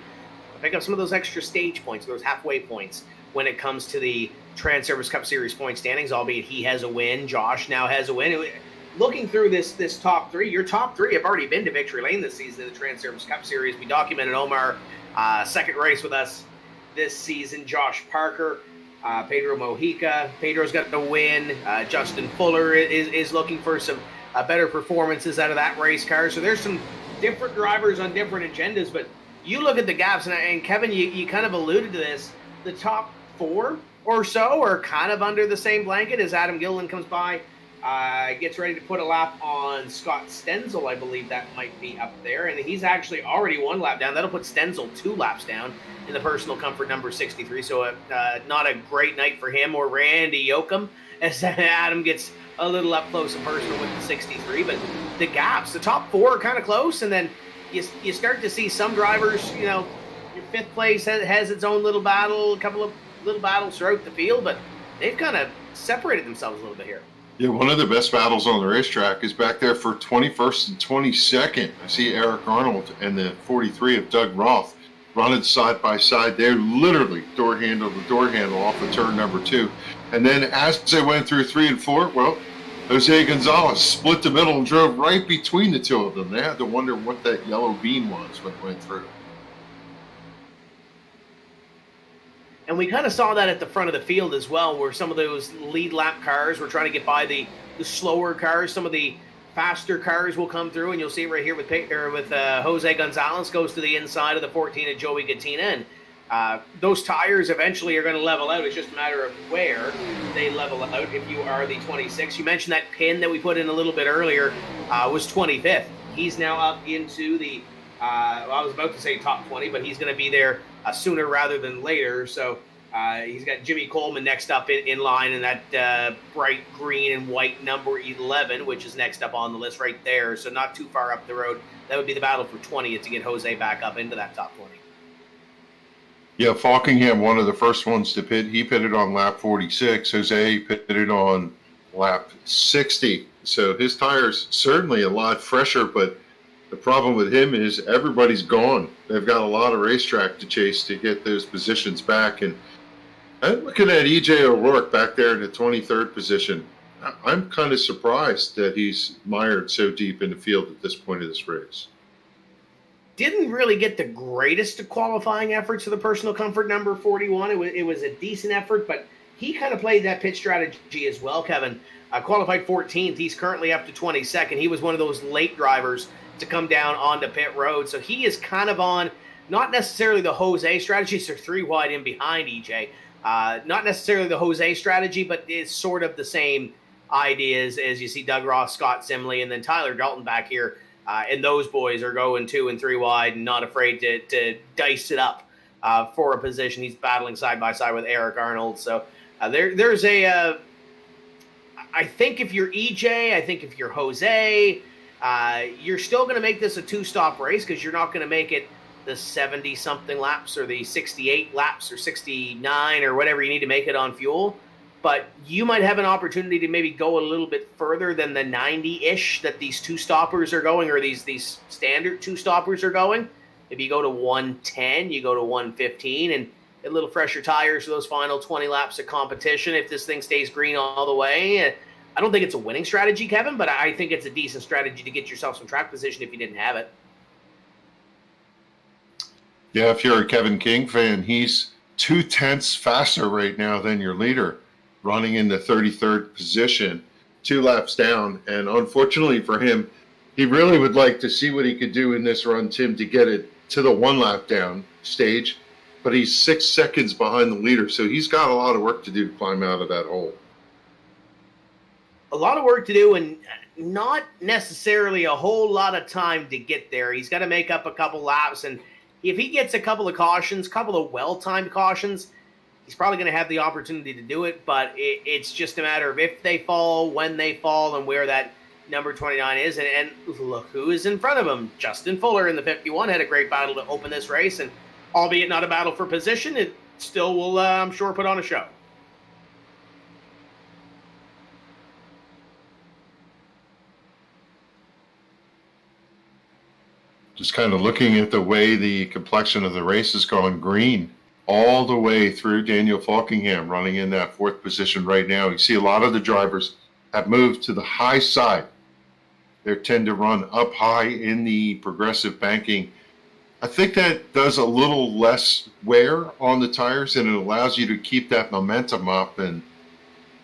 pick up some of those extra stage points, those halfway points, when it comes to the Transervice Cup Series point standings, albeit he has a win. Josh now has a win. Looking through this top 3, your top 3 have already been to victory lane this season in the Transervice Cup Series. We documented Omar, second race with us this season. Josh Parker, Pedro Mojica. Pedro's got a win. Justin Fuller is looking for some better performances out of that race car. So there's some different drivers on different agendas, but you look at the gaps, and Kevin, you kind of alluded to this. The top 4 or so are kind of under the same blanket as Adam Gilliland comes by, gets ready to put a lap on Scott Stenzel. I believe that might be up there, and he's actually already 1 lap down. That'll put Stenzel 2 laps down in the personal comfort number 63, so not a great night for him or Randy Yoakum, as Adam gets a little up close and personal with the 63. But the gaps, the top 4 are kind of close, and then you start to see some drivers, your 5th place has its own little battle, a couple of little battles throughout the field, but they've kind of separated themselves a little bit here. Yeah, one of the best battles on the racetrack is back there for 21st and 22nd. I see Eric Arnold and the 43 of Doug Roth running side by side. They're literally door handle to door handle off of turn number 2. And then as they went through 3 and 4, well, Jose Gonzalez split the middle and drove right between the two of them. They had to wonder what that yellow beam was when it went through. And we kind of saw that at the front of the field as well, where some of those lead lap cars were trying to get by the slower cars. Some of the faster cars will come through, and you'll see it right here with Jose Gonzalez goes to the inside of the 14 of Joey Gattina. And those tires eventually are going to level out. It's just a matter of where they level out if you are the 26. You mentioned that pin that we put in a little bit earlier was 25th. He's now up into the, I was about to say top 20, but he's going to be there sooner rather than later. So he's got Jimmy Coleman next up in line, and that bright green and white number 11, which is next up on the list right there. So not too far up the road. That would be the battle for 20th to get Jose back up into that top 20. Yeah, Faulkingham, one of the first ones to pit. He pitted on lap 46. Jose pitted on lap 60. So his tires certainly a lot fresher, but the problem with him is everybody's gone. They've got a lot of racetrack to chase to get those positions back. And I'm looking at EJ O'Rourke back there in the 23rd position. I'm kind of surprised that he's mired so deep in the field at this point of this race. Didn't really get the greatest of qualifying efforts for the personal comfort number 41. It was a decent effort, but he kind of played that pit strategy as well, Kevin. Qualified 14th. He's currently up to 22nd. He was one of those late drivers to come down onto pit road. So he is kind of on, not necessarily the Jose strategy. So 3 wide in behind EJ. Not necessarily the Jose strategy, but it's sort of the same ideas as you see Doug Ross, Scott Simley, and then Tyler Dalton back here. And those boys are going 2 and 3 wide and not afraid to dice it up for a position. He's battling side by side with Eric Arnold. So there's a I think if you're EJ, I think if you're Jose, you're still going to make this a 2-stop race because you're not going to make it the 70-something laps or the 68 laps or 69 or whatever you need to make it on fuel. But you might have an opportunity to maybe go a little bit further than the 90-ish that these 2-stoppers are going, or these standard 2-stoppers are going. If you go to 110, you go to 115, and a little fresher tires for those final 20 laps of competition. If this thing stays green all the way, I don't think it's a winning strategy, Kevin, but I think it's a decent strategy to get yourself some track position if you didn't have it. Yeah, if you're a Kevin King fan, he's 0.2 faster right now than your leader, running in the 33rd position, 2 laps down. And unfortunately for him, he really would like to see what he could do in this run, Tim, to get it to the 1 lap down stage. But he's 6 seconds behind the leader, so he's got a lot of work to do to climb out of that hole. A lot of work to do and not necessarily a whole lot of time to get there. He's got to make up a couple laps, and if he gets a couple of cautions, couple of well-timed cautions, he's probably going to have the opportunity to do it, but it's just a matter of if they fall, when they fall, and where that number 29 is. And look who is in front of him. Justin Fuller in the 51 had a great battle to open this race, and albeit not a battle for position, it still will, I'm sure, put on a show. Just kind of looking at the way the complexion of the race is going, green all the way through. Daniel Faulkingham running in that 4th position right now. You see a lot of the drivers have moved to the high side. They tend to run up high in the progressive banking. I think that does a little less wear on the tires, and it allows you to keep that momentum up. And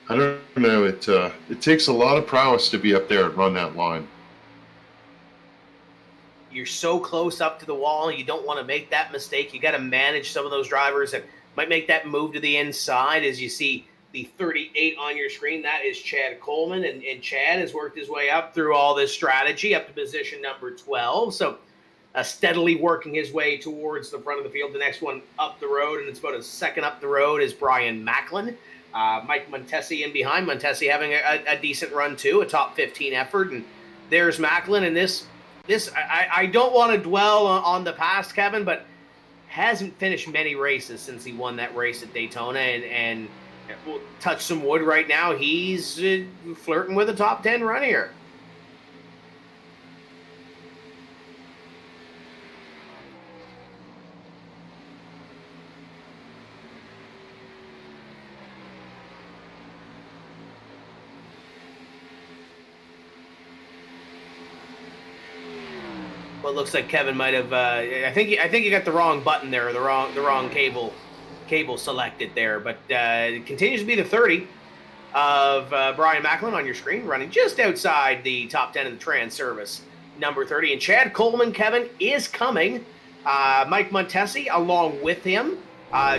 I don't know, it takes a lot of prowess to be up there and run that line. You're so close up to the wall, you don't want to make that mistake. You got to manage some of those drivers that might make that move to the inside. As you see the 38 on your screen, that is Chad Coleman, and Chad has worked his way up through all this strategy up to position number 12. So steadily working his way towards the front of the field. The next one up the road, and it's about a second up the road, is Brian Macklin. Mike Montesi in behind. Montesi having a decent run too, a top 15 effort. And there's Macklin, and this I don't want to dwell on the past, Kevin, but hasn't finished many races since he won that race at Daytona, and we'll touch some wood right now. He's flirting with a top 10 run here. Well, it looks like Kevin might have. I think you got the wrong button there, or the wrong cable selected there. But it continues to be the 30 of Brian Macklin on your screen, running just outside the top 10 of the Transervice number 30. And Chad Coleman, Kevin, is coming. Mike Montesi along with him,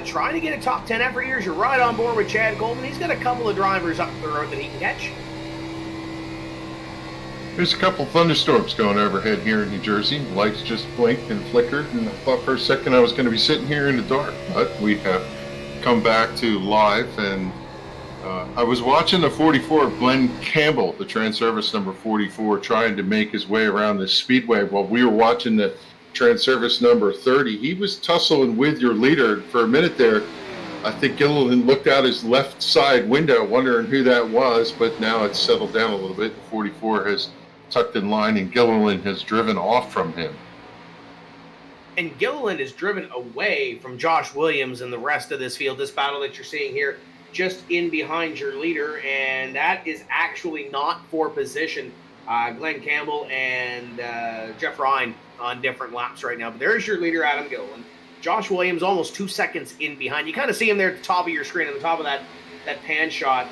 trying to get a top 10 effort here. You're right on board with Chad Coleman. He's got a couple of drivers up the road that he can catch. There's a couple thunderstorms going overhead here in New Jersey. Lights just blinked and flickered, and I thought for a second I was going to be sitting here in the dark. But we have come back to live, and I was watching the 44, Glenn Campbell, the Transervice number 44, trying to make his way around the speedway while we were watching the Transervice number 30. He was tussling with your leader for a minute there. I think Gilliland looked out his left side window wondering who that was, but now it's settled down a little bit. The 44 has tucked in line, and Gilliland has driven off from him. And Gilliland is driven away from Josh Williams and the rest of this field. This battle that you're seeing here, just in behind your leader, and that is actually not for position. Glenn Campbell and Jeff Ryan on different laps right now. But there's your leader, Adam Gilliland. Josh Williams almost 2 seconds in behind. You kind of see him there at the top of your screen, on the top of that pan shot.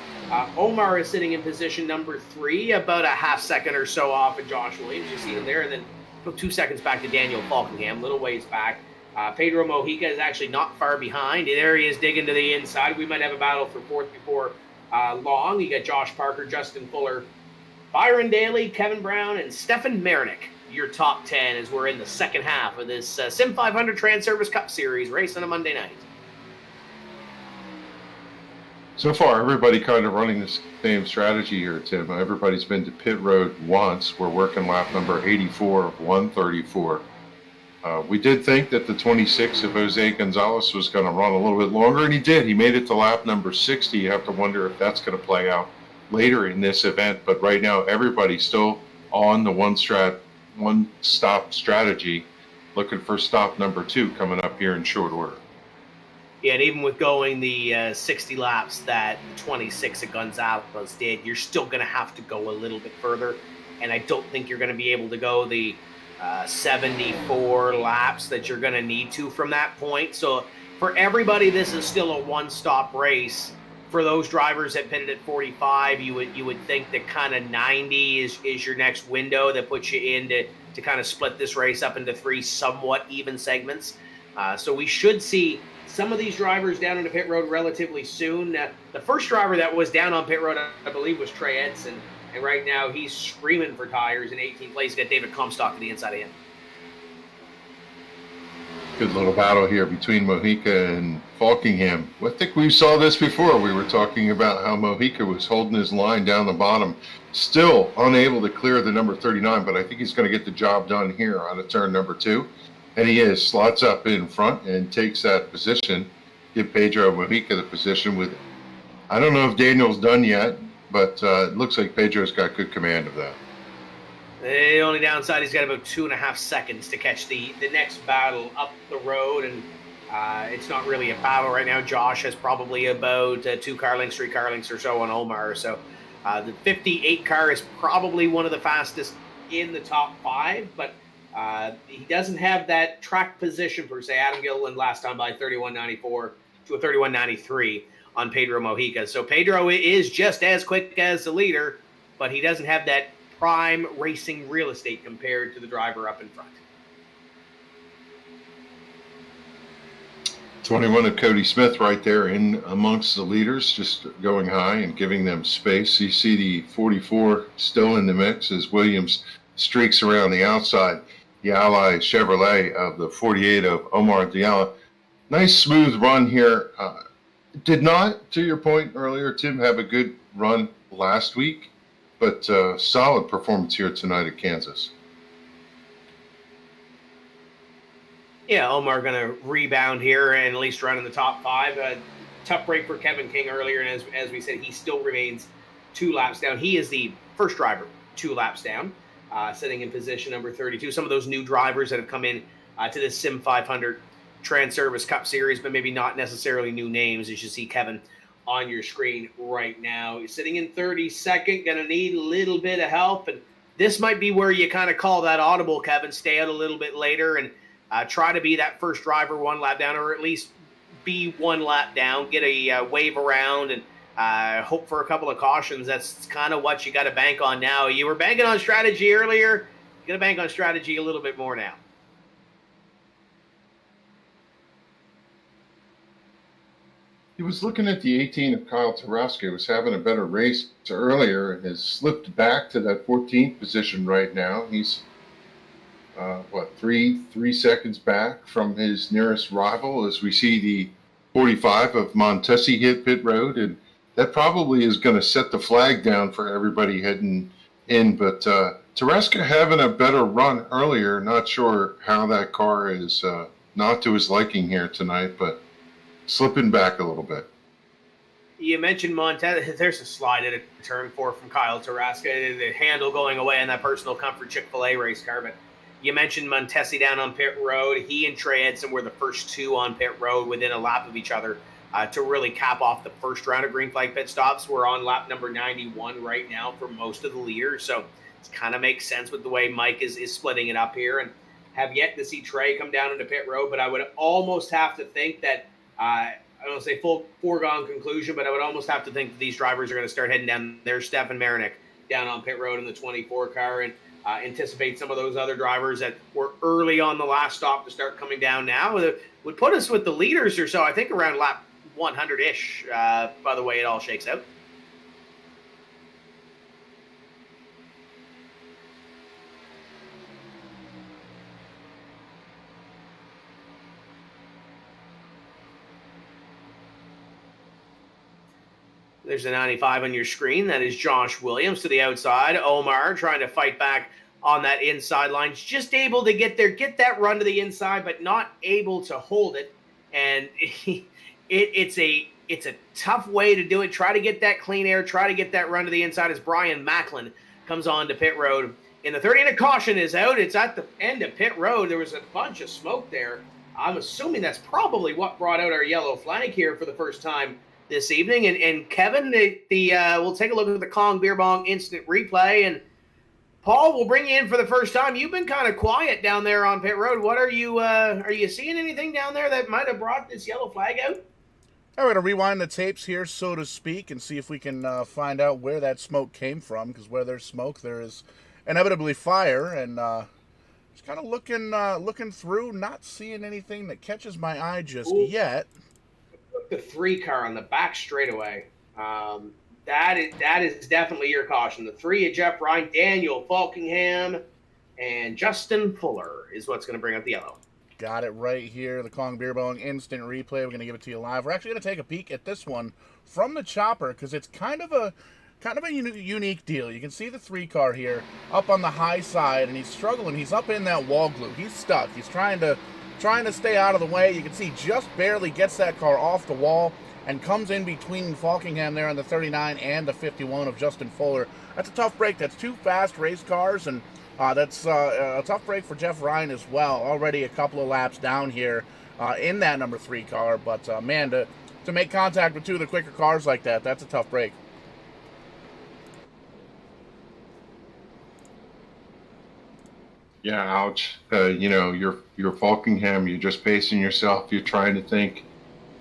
Omar is sitting in position number 3, about a half second or so off of Josh Williams. You see him there, and then 2 seconds back to Daniel Faulkingham, little ways back. Pedro Mojica is actually not far behind. There he is digging to the inside. We might have a battle for fourth before long. You got Josh Parker, Justin Fuller, Byron Daly, Kevin Brown, and Stefan Marinick. Your top 10 as we're in the second half of this SIM500 Transervice Cup Series race on a Monday night. So far, everybody kind of running the same strategy here, Tim. Everybody's been to pit road once. We're working lap number 84 of 134. We did think that the 26 of Jose Gonzalez was going to run a little bit longer, and he did. He made it to lap number 60. You have to wonder if that's going to play out later in this event. But right now, everybody's still on the one-stop strategy, looking for stop number 2 coming up here in short order. Yeah, and even with going the 60 laps that the 26 of Gonzalez did, you're still going to have to go a little bit further. And I don't think you're going to be able to go the 74 laps that you're going to need to from that point. So for everybody, this is still a one-stop race. For those drivers that pitted at 45, you would think that kind of 90 is your next window that puts you in to kind of split this race up into 3 somewhat even segments. So we should see some of these drivers down on the pit road relatively soon. The first driver that was down on pit road, I believe, was Trey Edson. And right now he's screaming for tires in 18th place. Got David Comstock to the inside of him. Good little battle here between Mojica and Faulkingham. I think we saw this before. We were talking about how Mojica was holding his line down the bottom, still unable to clear the number 39, but I think he's going to get the job done here on a turn number 2. And he is, slots up in front and takes that position. Give Pedro Mojica the position with, I don't know if Daniel's done yet, but it looks like Pedro's got good command of that. The only downside, he's got about 2.5 seconds to catch the next battle up the road, and it's not really a battle right now. Josh has probably about 2 car lengths, 3 car lengths or so on Omar. So the 58 car is probably one of the fastest in the top 5, but he doesn't have that track position per se. Adam Gilliland last time by 31.94 to a 31.93 on Pedro Mojica. So Pedro is just as quick as the leader, but he doesn't have that prime racing real estate compared to the driver up in front. 21 of Cody Smith right there in amongst the leaders, just going high and giving them space. You see the 44 still in the mix as Williams streaks around the outside. The Ally Chevrolet of the 48 of Omar Diallo. Nice smooth run here. Did not, to your point earlier, Tim, have a good run last week, but solid performance here tonight at Kansas. Yeah, Omar going to rebound here and at least run in the top 5. Tough break for Kevin King earlier, and as we said, he still remains 2 laps down. He is the first driver 2 laps down, sitting in position number 32. Some of those new drivers that have come in to this SIM500 Transervice Cup Series, but maybe not necessarily new names, as you see Kevin on your screen right now. He's sitting in 32nd, going to need a little bit of help, and this might be where you kind of call that audible, Kevin. Stay out a little bit later and try to be that first driver 1 lap down, or at least be 1 lap down, get a wave around, and hope for a couple of cautions. That's kind of what you got to bank on now. You were banking on strategy earlier. You got to bank on strategy a little bit more now. He was looking at the 18 of Kyle Taraska, who was having a better race earlier and has slipped back to that 14th position right now. He's, 3 seconds back from his nearest rival as we see the 45 of Montesi hit pit road, and that probably is going to set the flag down for everybody heading in. But Taraska having a better run earlier, not sure how that car is not to his liking here tonight, but slipping back a little bit. You mentioned Montez. There's a slide at a turn 4 from Kyle Taraska. The handle going away on that personal comfort Chick-fil-A race car. But You mentioned Montesi down on pit road. He and Trey Edson were the first two on pit road within a lap of each other to really cap off the first round of green flag pit stops. We're on lap number 91 right now for most of the leaders, so it kind of makes sense with the way Mike is splitting it up here. And have yet to see Trey come down into pit road, but I would almost have to think that I don't want to say full foregone conclusion, but I would almost have to think that these drivers are going to start heading down. There's Stefan Marinick down on pit road in the 24 car, and anticipate some of those other drivers that were early on the last stop to start coming down now. It would put us with the leaders or so, I think, around lap 100-ish, by the way it all shakes out. There's a 95 on your screen. That is Josh Williams to the outside. Omar trying to fight back on that inside line. Just able to get there, get that run to the inside, but not able to hold it. And it's a tough way to do it. Try to get that clean air. Try to get that run to the inside as Brian Macklin comes on to pit road. In the 30, and a caution is out. It's at the end of pit road. There was a bunch of smoke there. I'm assuming that's probably what brought out our yellow flag here for the first time this evening. And Kevin, we'll take a look at the Kong Beer Bong instant replay. And Paul, we'll bring you in for the first time. You've been kind of quiet down there on pit road. What are you seeing anything down there that might have brought this yellow flag out? I'm going to rewind the tapes here, so to speak, and see if we can find out where that smoke came from, because where there's smoke, there is inevitably fire. And just kind of looking through, not seeing anything that catches my eye just yet. The 3 car on the back straightaway. That is definitely your caution. The 3 of Jeff Ryan, Daniel Faulkingham, and Justin Fuller is what's going to bring up the yellow. Got it right here. The Kong Beer Bong instant replay. We're going to give it to you live. We're actually going to take a peek at this one from the chopper because it's kind of a unique deal. You can see the 3 car here up on the high side, and he's struggling. He's up in that wall glue. He's stuck. He's trying to stay out of the way. You can see just barely gets that car off the wall and comes in between Faulkingham there on the 39 and the 51 of Justin Fuller. That's a tough break. That's 2 fast race cars, and that's a tough break for Jeff Ryan as well. Already a couple of laps down here in that number 3 car, but man, to make contact with 2 of the quicker cars like that, that's a tough break. Yeah, ouch. You're Faulkingham. You're just pacing yourself. You're trying to think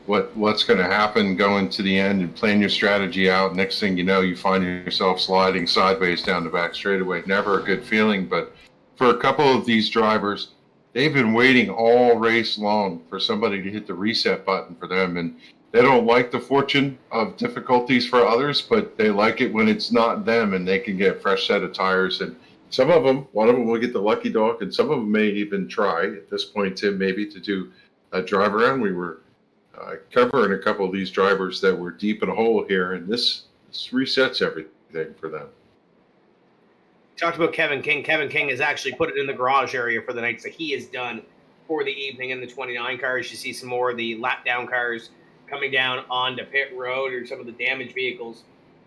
what's going to happen going to the end and plan your strategy out. Next thing you know, you find yourself sliding sideways down the back straightaway. Never a good feeling. But for a couple of these drivers, they've been waiting all race long for somebody to hit the reset button for them. And they don't like the fortune of difficulties for others, but they like it when it's not them and they can get a fresh set of tires. And some of them, one of them will get the lucky dog, and some of them may even try at this point, Tim, maybe to do a drive around. We were covering a couple of these drivers that were deep in a hole here, and this resets everything for them. Talked about Kevin King. Kevin King has actually put it in the garage area for the night, so he is done for the evening in the 29 cars. You see some more of the lap down cars coming down onto pit road, or some of the damaged vehicles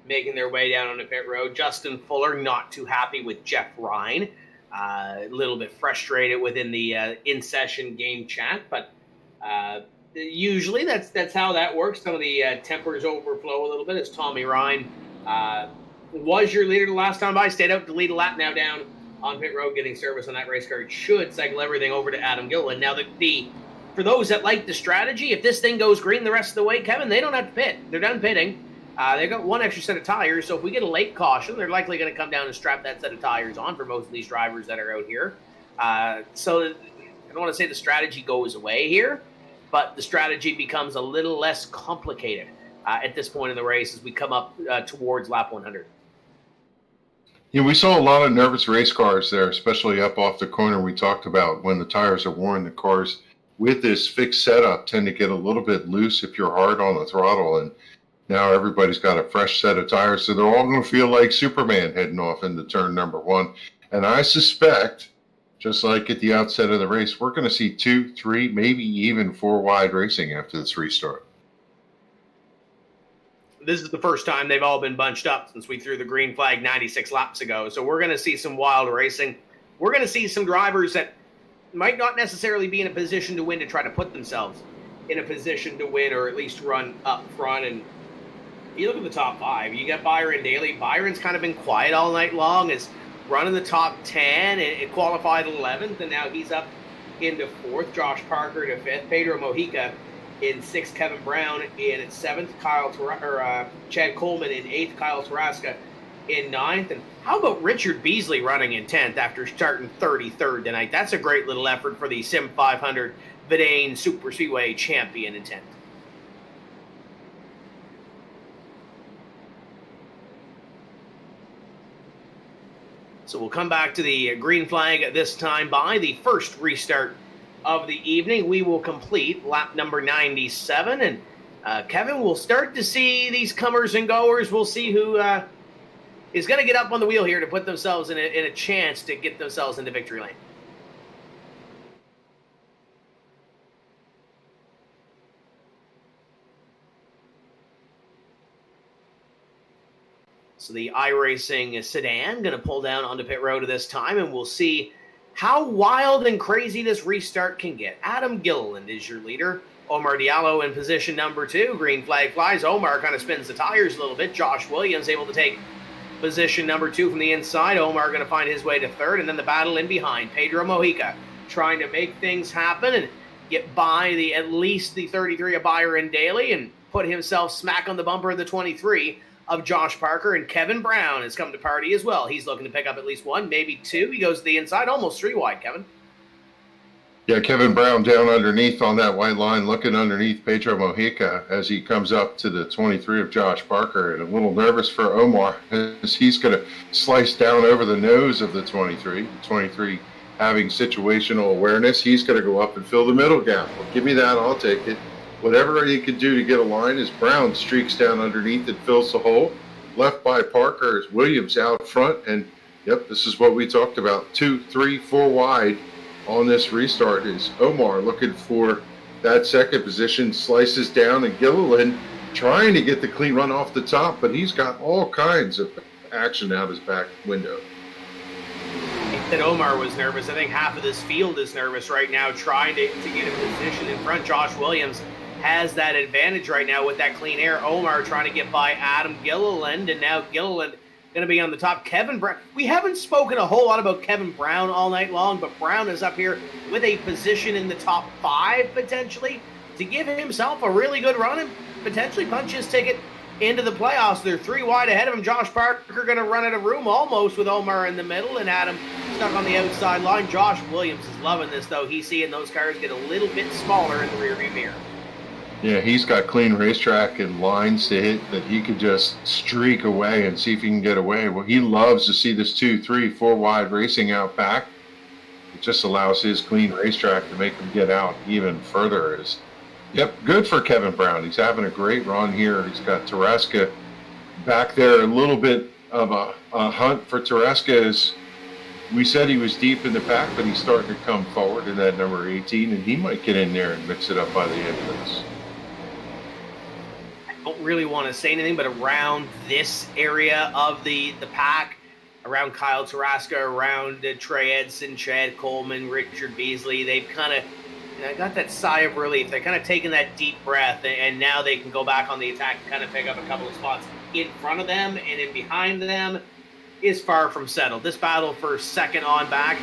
making their way down onto pit road. Justin Fuller not too happy with Jeff Ryan. A little bit frustrated within the in-session game chat, but usually that's how that works. Some of the tempers overflow a little bit as Tommy Ryan was your leader the last time by. Stayed out to lead a lap now down on pit road, getting service on that race car. It should cycle everything over to Adam Gilliland. Now, for those that like the strategy, if this thing goes green the rest of the way, Kevin, they don't have to pit. They're done pitting. They've got 1 extra set of tires, so if we get a late caution, they're likely going to come down and strap that set of tires on for most of these drivers that are out here. So I don't want to say the strategy goes away here, but the strategy becomes a little less complicated at this point in the race as we come up towards lap 100. Yeah, we saw a lot of nervous race cars there, especially up off the corner we talked about. When the tires are worn, the cars with this fixed setup tend to get a little bit loose if you're hard on the throttle, and now everybody's got a fresh set of tires, so they're all going to feel like Superman heading off into turn number 1. And I suspect, just like at the outset of the race, we're going to see 2, 3, maybe even 4 wide racing after this restart. This is the first time they've all been bunched up since we threw the green flag 96 laps ago. So we're going to see some wild racing. we're going to see some drivers that might not necessarily be in a position to win to try to put themselves in a position to win or at least run up front. And you look at the top 5, you got Byron Daly. Byron's kind of been quiet all night long, is running the top 10, and it qualified 11th, and now he's up into 4th. Josh Parker to 5th. Pedro Mojica in 6th. Kevin Brown in 7th. Chad Coleman in 8th. Kyle Tarasca in 9th. And how about Richard Beasley running in 10th after starting 33rd tonight? That's a great little effort for the SIM500 Vidane Super Speedway champion in 10th. So we'll come back to the green flag this time by the first restart of the evening. We will complete lap number 97. And Kevin, we'll start to see these comers and goers. We'll see who is going to get up on the wheel here to put themselves in a chance to get themselves into victory lane. So the iRacing sedan going to pull down onto pit road this time, and we'll see how wild and crazy this restart can get. Adam Gilliland is your leader. Omar Diallo in position number 2. Green flag flies. Omar kind of spins the tires a little bit. Josh Williams able to take position number 2 from the inside. Omar going to find his way to 3rd, and then the battle in behind. Pedro Mojica trying to make things happen and get by at least the 33 of Byron Daly and put himself smack on the bumper of the 23 of Josh Parker. And Kevin Brown has come to party as well. He's looking to pick up at least 1, maybe 2. He goes to the inside, almost 3 wide, Kevin. Yeah, Kevin Brown down underneath on that white line, looking underneath Pedro Mojica as he comes up to the 23 of Josh Parker, and a little nervous for Omar as he's going to slice down over the nose of the 23. 23 having situational awareness. He's going to go up and fill the middle gap. Well, give me that, I'll take it. Whatever he could do to get a line as Brown streaks down underneath and fills the hole. Left by Parker is Williams out front. And, yep, this is what we talked about. 2, 3, 4 wide on this restart is Omar looking for that second position, slices down, and Gilliland trying to get the clean run off the top, but he's got all kinds of action out his back window. That Omar was nervous. I think half of this field is nervous right now trying to get a position in front. Josh Williams has that advantage right now with that clean air. Omar trying to get by Adam Gilliland, and now Gilliland going to be on the top. Kevin Brown. We haven't spoken a whole lot about Kevin Brown all night long, but Brown is up here with a position in the top 5 potentially to give himself a really good run and potentially punch his ticket into the playoffs. They're 3 wide ahead of him. Josh Parker going to run out of room almost with Omar in the middle and Adam stuck on the outside line. Josh Williams is loving this, though. He's seeing those cars get a little bit smaller in the rearview mirror. Yeah, he's got clean racetrack and lines to hit that he could just streak away and see if he can get away. Well, he loves to see this 2, 3, 4 wide racing out back. It just allows his clean racetrack to make him get out even further. Yep, good for Kevin Brown. He's having a great run here. He's got Tarasca back there. A little bit of a hunt for Tarasca. As we said, he was deep in the pack, but he's starting to come forward in that number 18, and he might get in there and mix it up by the end of this. Don't really want to say anything, but around this area of the pack, around Kyle Tarasca, around Trey Edson, Chad Coleman, Richard Beasley, they've kind of got that sigh of relief. They're kind of taking that deep breath, and now they can go back on the attack and kind of pick up a couple of spots in front of them, and in behind them is far from settled. This battle for second on back.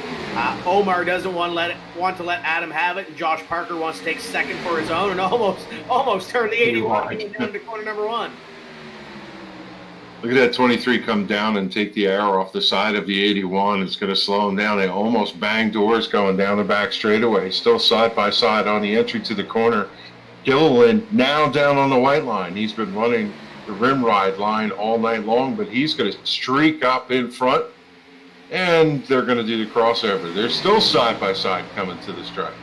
Omar doesn't want to let Adam have it, and Josh Parker wants to take second for his own, and almost turned the 81 down to corner number 1. Look at that 23 come down and take the arrow off the side of the 81. It's going to slow him down. They almost bang doors going down the back straightaway. Still side by side on the entry to the corner. Gilliland now down on the white line. He's been running the rim ride line all night long, but he's going to streak up in front, and they're going to do the crossover. They're still side by side coming to the stripe.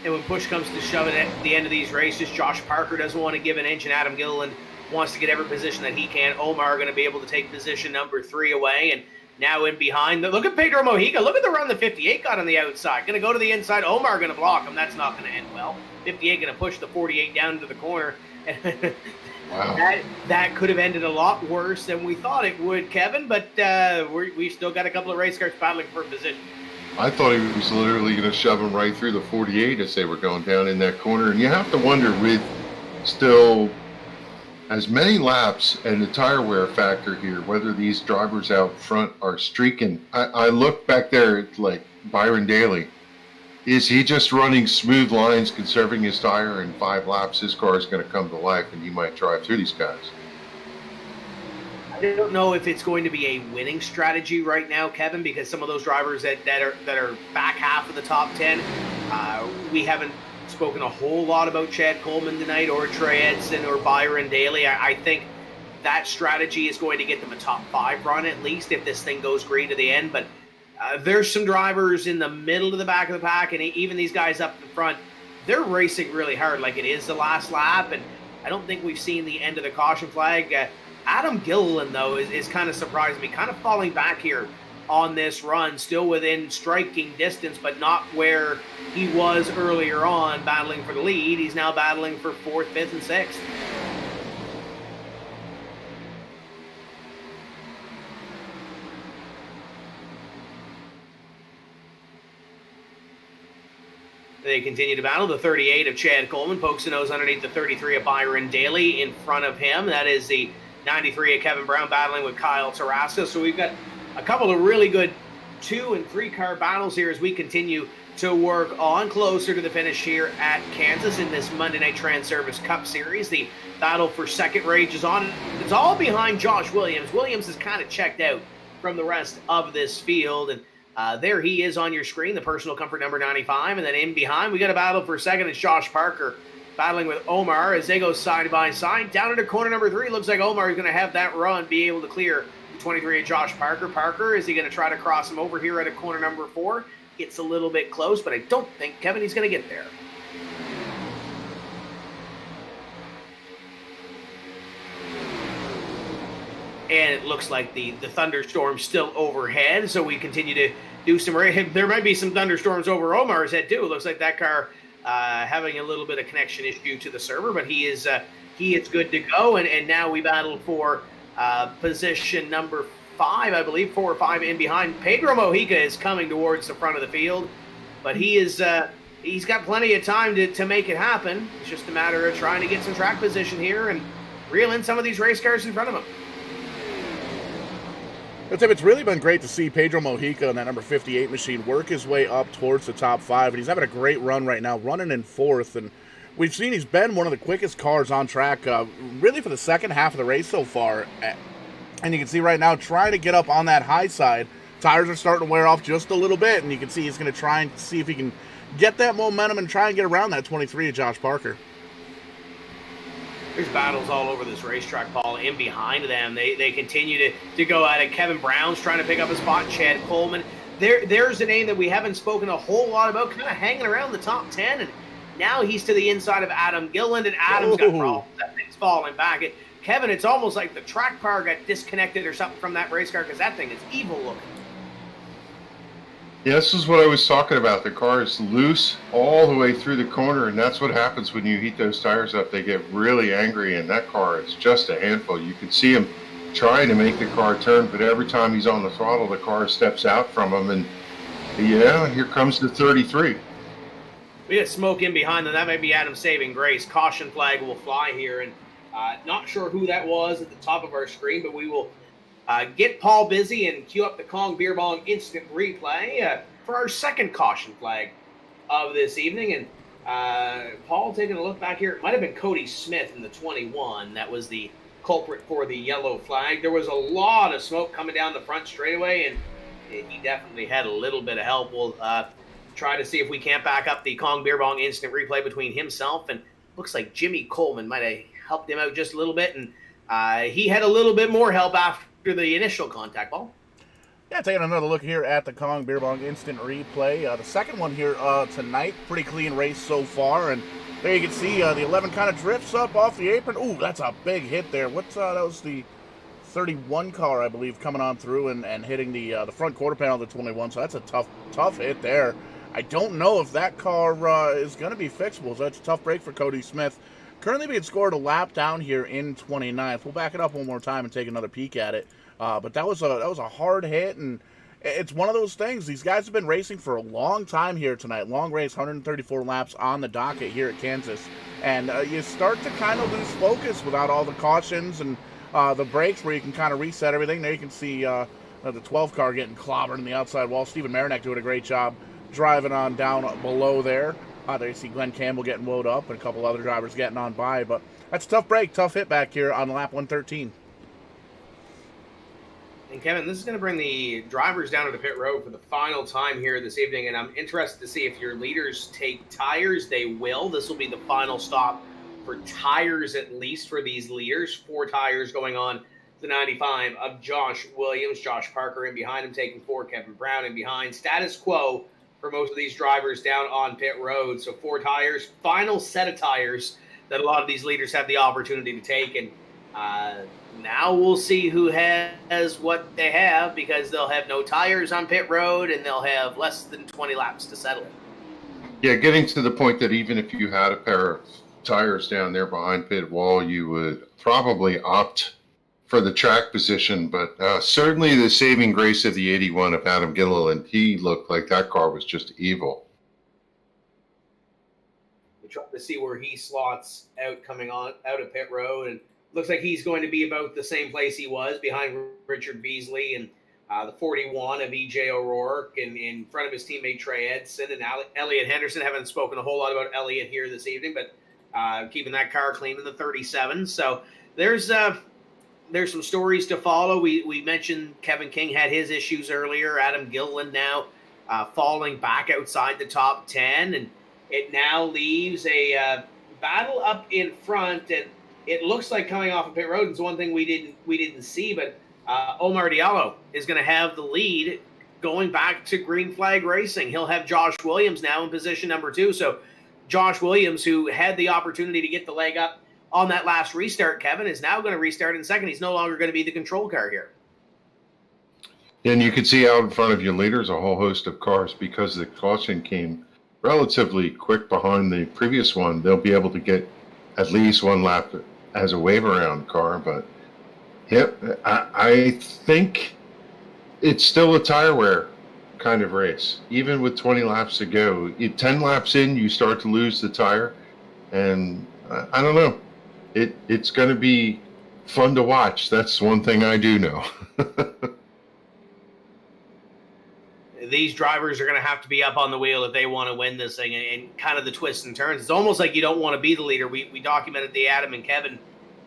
And when push comes to shove it at the end of these races, Josh Parker doesn't want to give an inch, and Adam Gilliland wants to get every position that he can. Omar going to be able to take position number 3 away, and now in behind. Look at Pedro Mojica. Look at the run the 58 got on the outside. Going to go to the inside. Omar going to block him. That's not going to end well. 58 going to push the 48 down to the corner. Wow. That could have ended a lot worse than we thought it would, Kevin, but we still got a couple of race cars battling for position. I thought he was literally going to shove him right through the 48 as they were going down in that corner. And you have to wonder, with still as many laps and the tire wear factor here, whether these drivers out front are streaking. I look back there at like Byron Daly. Is he just running smooth lines, conserving his tire, in 5 laps his car is going to come to life and he might drive through these guys? I don't know if it's going to be a winning strategy right now, Kevin, because some of those drivers that are back half of the top 10, we haven't spoken a whole lot about Chad Coleman tonight, or Trey Edson, or Byron Daly. I think that strategy is going to get them a top 5 run at least if this thing goes green to the end. But there's some drivers in the middle to the back of the pack, and even these guys up in front, they're racing really hard like it is the last lap, and I don't think we've seen the end of the caution flag. Adam Gilliland, though, is kind of surprised me, kind of falling back here on this run, still within striking distance, but not where he was earlier on battling for the lead. He's now battling for 4th, 5th, and 6th. They continue to battle. The 38 of Chad Coleman pokes the nose underneath the 33 of Byron Daly. In front of him, that is the 93 of Kevin Brown battling with Kyle Tarasca. So we've got a couple of really good 2- and 3-car battles here as we continue to work on closer to the finish here at Kansas in this Monday Night Transervice Cup Series. The battle for second rages on. It's all behind Josh Williams. Williams is kind of checked out from the rest of this field, and there he is on your screen, the personal comfort number 95. And then in behind, we got a battle for second. It's Josh Parker battling with Omar as they go side by side. Down into corner number 3, looks like Omar is going to have that run, be able to clear the 23 of Josh Parker. Parker, is he going to try to cross him over here at a corner number 4? It's a little bit close, but I don't think, Kevin, he's going to get there. And it looks like the thunderstorm's still overhead, so we continue to do some rain. There might be some thunderstorms over Omar's head, too. It looks like that car having a little bit of connection issue to the server, but he is good to go. And now we battle for position number 5, I believe, 4 or 5 in behind. Pedro Mojica is coming towards the front of the field, but he's got plenty of time to make it happen. It's just a matter of trying to get some track position here and reel in some of these race cars in front of him. Tim, it's really been great to see Pedro Mojica in that number 58 machine work his way up towards the top 5, and he's having a great run right now, running in 4th, and we've seen he's been one of the quickest cars on track really for the second half of the race so far, and you can see right now trying to get up on that high side. Tires are starting to wear off just a little bit, and you can see he's going to try and see if he can get that momentum and try and get around that 23 of Josh Parker. There's battles all over this racetrack, Paul. In behind them, they continue to go at it. Kevin Brown's trying to pick up a spot. Chad Coleman. There's a name that we haven't spoken a whole lot about, kind of hanging around the top 10, and now he's to the inside of Adam Gilliland, and Adam's got problems. That thing's falling back. Kevin, it's almost like the track bar got disconnected or something from that race car, because that thing is evil looking. Yeah, this is what I was talking about. The car is loose all the way through the corner, and that's what happens when you heat those tires up. They get really angry, and that car is just a handful. You can see him trying to make the car turn, but every time he's on the throttle, the car steps out from him, and yeah, here comes the 33. We got smoke in behind them. That might be Adam's saving grace. Caution flag will fly here, and not sure who that was at the top of our screen, but we will get Paul busy and cue up the Kong Beer Bong instant replay for our second caution flag of this evening. And Paul, taking a look back here, it might have been Cody Smith in the 21 that was the culprit for the yellow flag. There was a lot of smoke coming down the front straightaway, and he definitely had a little bit of help. We'll try to see if we can't back up the Kong Beer Bong instant replay between himself and looks like Jimmy Coleman might have helped him out just a little bit, and he had a little bit more help after the initial contact, Paul. Yeah, taking another look here at the Kong Beer Bong instant replay. The second one here tonight, pretty clean race so far, and there you can see the 11 kind of drifts up off the apron. Ooh, that's a big hit there. That was the 31 car, I believe, coming on through and hitting the front quarter panel of the 21, so that's a tough hit there. I don't know if that car is going to be fixable, so that's a tough break for Cody Smith. currently being scored a lap down here in 29th. We'll back it up one more time and take another peek at it. But that was a hard hit, and it's one of those things. These guys have been racing for a long time here tonight. Long race, 134 laps on the docket here at Kansas. And you start to kind of lose focus without all the cautions and the brakes where you can kind of reset everything. There you can see the 12 car getting clobbered in the outside wall. Stephen Marinak doing a great job driving on down below there. There you see Glenn Campbell getting woed up and a couple other drivers getting on by. But that's a tough break, tough hit back here on lap 113. And Kevin, this is going to bring the drivers down to the pit road for the final time here this evening. And I'm interested to see if your leaders take tires. They will. This will be the final stop for tires, at least for these leaders. 4 tires going on the 95 of Josh Williams. Josh Parker in behind him taking 4. Kevin Brown in behind. Status quo for most of these drivers down on pit road. So 4 tires, final set of tires that a lot of these leaders have the opportunity to take. And now we'll see who has what they have, because they'll have no tires on pit road and they'll have less than 20 laps to settle it. Yeah, getting to the point that even if you had a pair of tires down there behind pit wall, you would probably opt for the track position. But certainly the saving grace of the 81 of Adam Gilliland, he looked like that car was just evil. We try to see where he slots out coming on out of pit road, and looks like he's going to be about the same place he was, behind Richard Beasley and the 41 of E.J. O'Rourke, and in front of his teammate Trey Edson and Elliot Henderson. Haven't spoken a whole lot about Elliot here this evening, but keeping that car clean in the 37. So there's some stories to follow. We mentioned Kevin King had his issues earlier. Adam Gilliland now falling back outside the top 10, and it now leaves a battle up in front, and it looks like coming off of pit road. It's one thing we didn't see, but Omar Diallo is going to have the lead going back to green flag racing. He'll have Josh Williams now in position number 2. So Josh Williams, who had the opportunity to get the leg up on that last restart, Kevin, is now going to restart in second. He's no longer going to be the control car here. And you can see out in front of your leaders a whole host of cars, because the caution came relatively quick behind the previous one. They'll be able to get at least one lap as a wave around car. But yep, I think it's still a tire wear kind of race. Even with 20 laps to go, 10 laps in, you start to lose the tire. And I don't know. It's going to be fun to watch. That's one thing I do know. These drivers are going to have to be up on the wheel if they want to win this thing, and kind of the twists and turns. It's almost like you don't want to be the leader. We documented the Adam and Kevin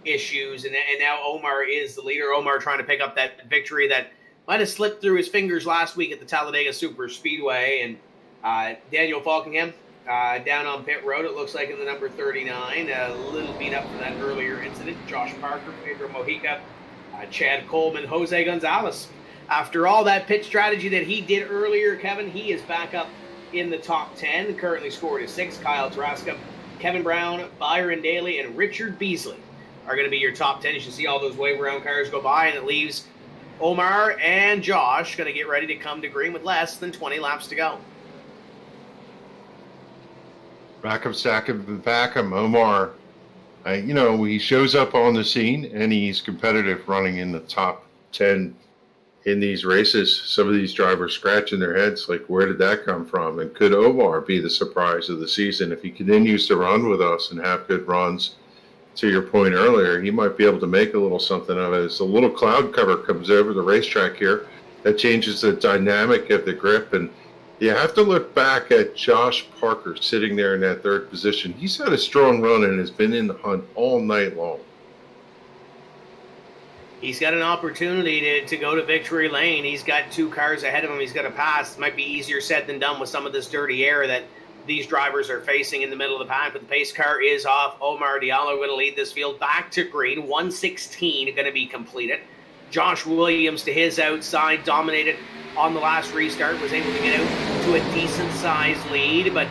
issues, and now Omar is the leader. Omar trying to pick up that victory that might have slipped through his fingers last week at the Talladega Super Speedway. And Daniel Faulkingham down on pit road, it looks like, in the number 39. A little beat up from that earlier incident. Josh Parker, Pedro Mojica, Chad Coleman, Jose Gonzalez. After all that pit strategy that he did earlier, Kevin, he is back up in the top 10. Currently scored is 6. Kyle Tarasca, Kevin Brown, Byron Daly, and Richard Beasley are going to be your top 10. You should see all those wave around cars go by, and it leaves Omar and Josh going to get ready to come to green with less than 20 laps to go. Back of Omar. He shows up on the scene, and he's competitive, running in the top 10 in these races. Some of these drivers scratching their heads like, where did that come from? And could Omar be the surprise of the season? If he continues to run with us and have good runs, to your point earlier, he might be able to make a little something of it. As a little cloud cover comes over the racetrack here, that changes the dynamic of the grip. And you have to look back at Josh Parker sitting there in that 3rd position. He's had a strong run and has been in the hunt all night long. He's got an opportunity to go to victory lane. He's got 2 cars ahead of him. He's got to pass. It might be easier said than done with some of this dirty air that these drivers are facing in the middle of the pack. But the pace car is off. Omar Diallo going to lead this field back to green. 1:16 going to be completed. Josh Williams to his outside, dominated on the last restart, was able to get out to a decent-sized lead. But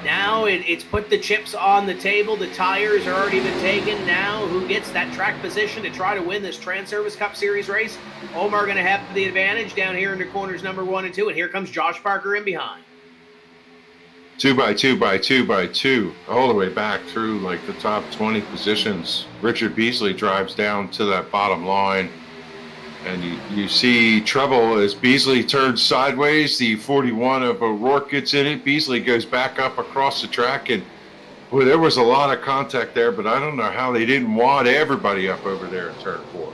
now it's put the chips on the table. The tires are already been taken. Now who gets that track position to try to win this Transervice Cup Series race? Omar going to have the advantage down here in the corners number 1 and 2. And here comes Josh Parker in behind. 2 by 2 by 2 by 2, all the way back through like the top 20 positions. Richard Beasley drives down to that bottom line, and you see trouble as Beasley turns sideways. The 41 of O'Rourke gets in it. Beasley goes back up across the track, and boy, there was a lot of contact there, but I don't know how they didn't wad everybody up over there in turn 4.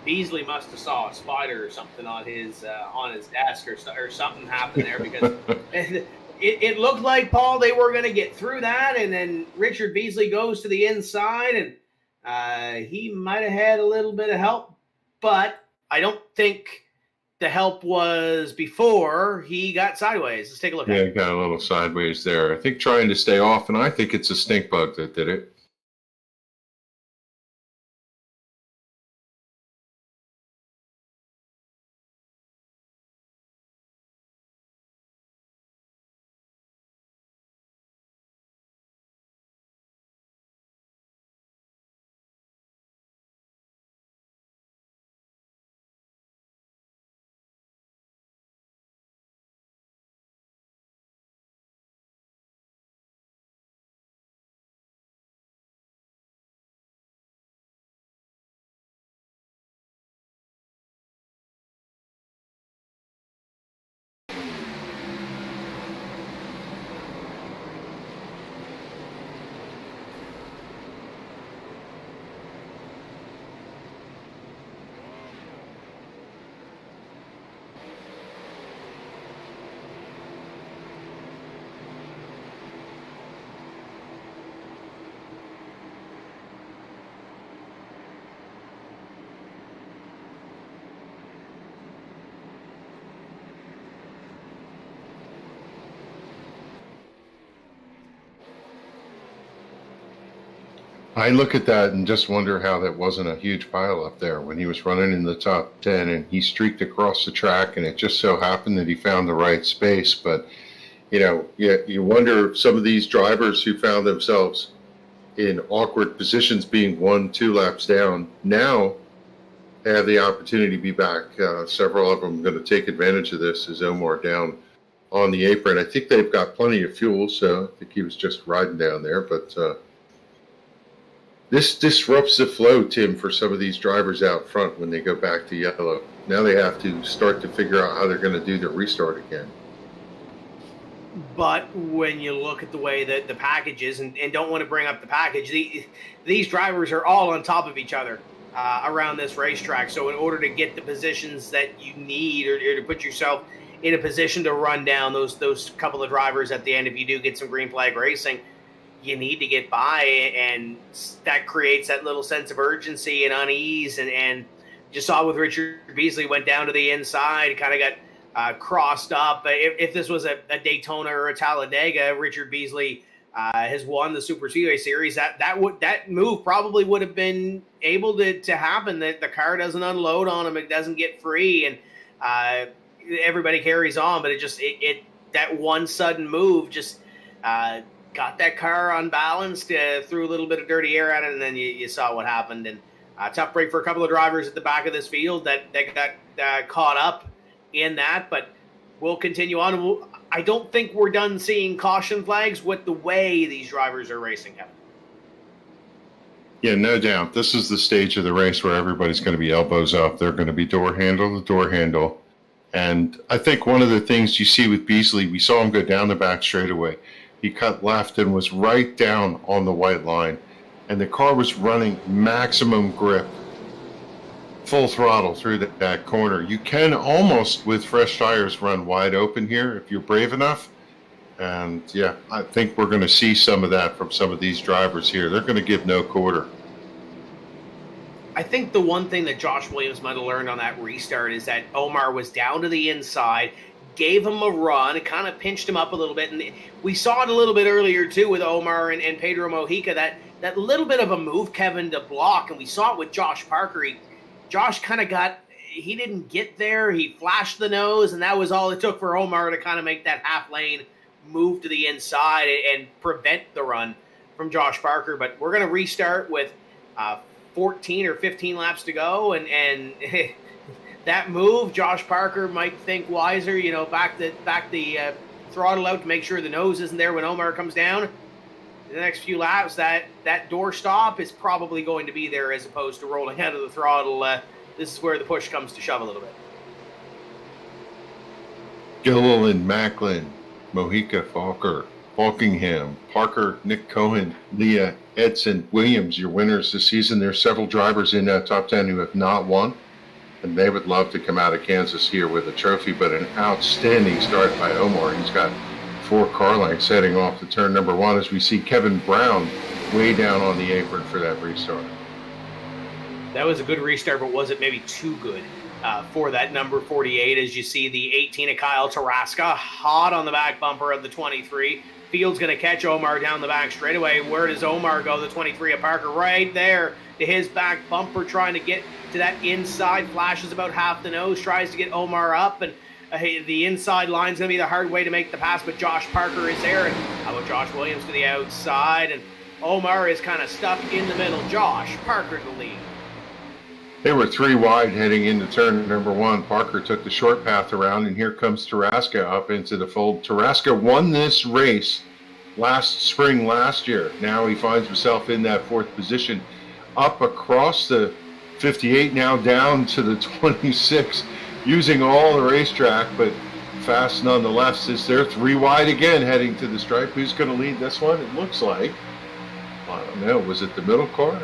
Beasley must have saw a spider or something on his desk, or something happened there, because it looked like, Paul, they were going to get through that, and then Richard Beasley goes to the inside, and he might have had a little bit of help, but I don't think the help was before he got sideways. Let's take a look at it. Yeah, got a little sideways there. I think trying to stay off, and I think it's a stink bug that did it. I look at that and just wonder how that wasn't a huge pile up there when he was running in the top 10 and he streaked across the track, and it just so happened that he found the right space. But, you wonder if some of these drivers who found themselves in awkward positions being 1-2 laps down now have the opportunity to be back. Several of them are going to take advantage of this as Omar down on the apron. I think they've got plenty of fuel, so I think he was just riding down there. But this disrupts the flow, Tim, for some of these drivers out front when they go back to yellow. Now they have to start to figure out how they're going to do the restart again. But when you look at the way that the package is, and don't want to bring up the package, these drivers are all on top of each other around this racetrack. So in order to get the positions that you need, or to put yourself in a position to run down those couple of drivers at the end, if you do get some green flag racing, you need to get by, and that creates that little sense of urgency and unease. And just saw with Richard Beasley, went down to the inside, kind of got crossed up. If this was a Daytona or a Talladega, Richard Beasley has won the Super Speedway Series. That move probably would have been able to happen. That the car doesn't unload on him, it doesn't get free, and everybody carries on. But it that one sudden move just got that car unbalanced, threw a little bit of dirty air at it, and then you saw what happened. And tough break for a couple of drivers at the back of this field that got caught up in that. But we'll continue on. I don't think we're done seeing caution flags with the way these drivers are racing, Kevin. Yeah, no doubt. This is the stage of the race where everybody's going to be elbows up. They're going to be door handle to door handle. And I think one of the things you see with Beasley, we saw him go down the back straightaway. He cut left and was right down on the white line. And the car was running maximum grip, full throttle through that corner. You can almost, with fresh tires, run wide open here if you're brave enough. And yeah, I think we're going to see some of that from some of these drivers here. They're going to give no quarter. I think the one thing that Josh Williams might have learned on that restart is that Omar was down to the inside, gave him a run, it kind of pinched him up a little bit. And we saw it a little bit earlier too with Omar and Pedro Mojica, that little bit of a move, Kevin, to block. And we saw it with Josh Parker. Josh kind of he didn't get there. He flashed the nose, and that was all it took for Omar to kind of make that half lane move to the inside and prevent the run from Josh Parker. But we're going to restart with 14 or 15 laps to go, and that move, Josh Parker might think wiser, back the throttle out to make sure the nose isn't there when Omar comes down. The next few laps, that door stop is probably going to be there as opposed to rolling out of the throttle. This is where the push comes to shove a little bit. Gilliland, Macklin, Mojica, Faulkingham, Parker, Nick Cohen, Leah, Edson, Williams, your winners this season. There's several drivers in that top 10 who have not won, and they would love to come out of Kansas here with a trophy, but an outstanding start by Omar. He's got 4 car lengths heading off to turn number 1 as we see Kevin Brown way down on the apron for that restart. That was a good restart, but was it maybe too good for that number 48? As you see the 18 of Kyle Taraska hot on the back bumper of the 23. Field's going to catch Omar down the back straightaway. Where does Omar go? The 23 of Parker right there to his back bumper, trying to get to that inside. Flashes about half the nose, tries to get Omar up, and the inside line's going to be the hard way to make the pass, but Josh Parker is there. And how about Josh Williams to the outside? And Omar is kind of stuck in the middle. Josh Parker to the lead. They were 3 wide heading into turn number 1. Parker took the short path around, and here comes Taraska up into the fold. Taraska won this race spring last year. Now he finds himself in that 4th position, up across the 58, now down to the 26, using all the racetrack, but fast nonetheless. Is there 3 wide again heading to the stripe? Who's going to lead this one? It looks like, I don't know, was it the middle car?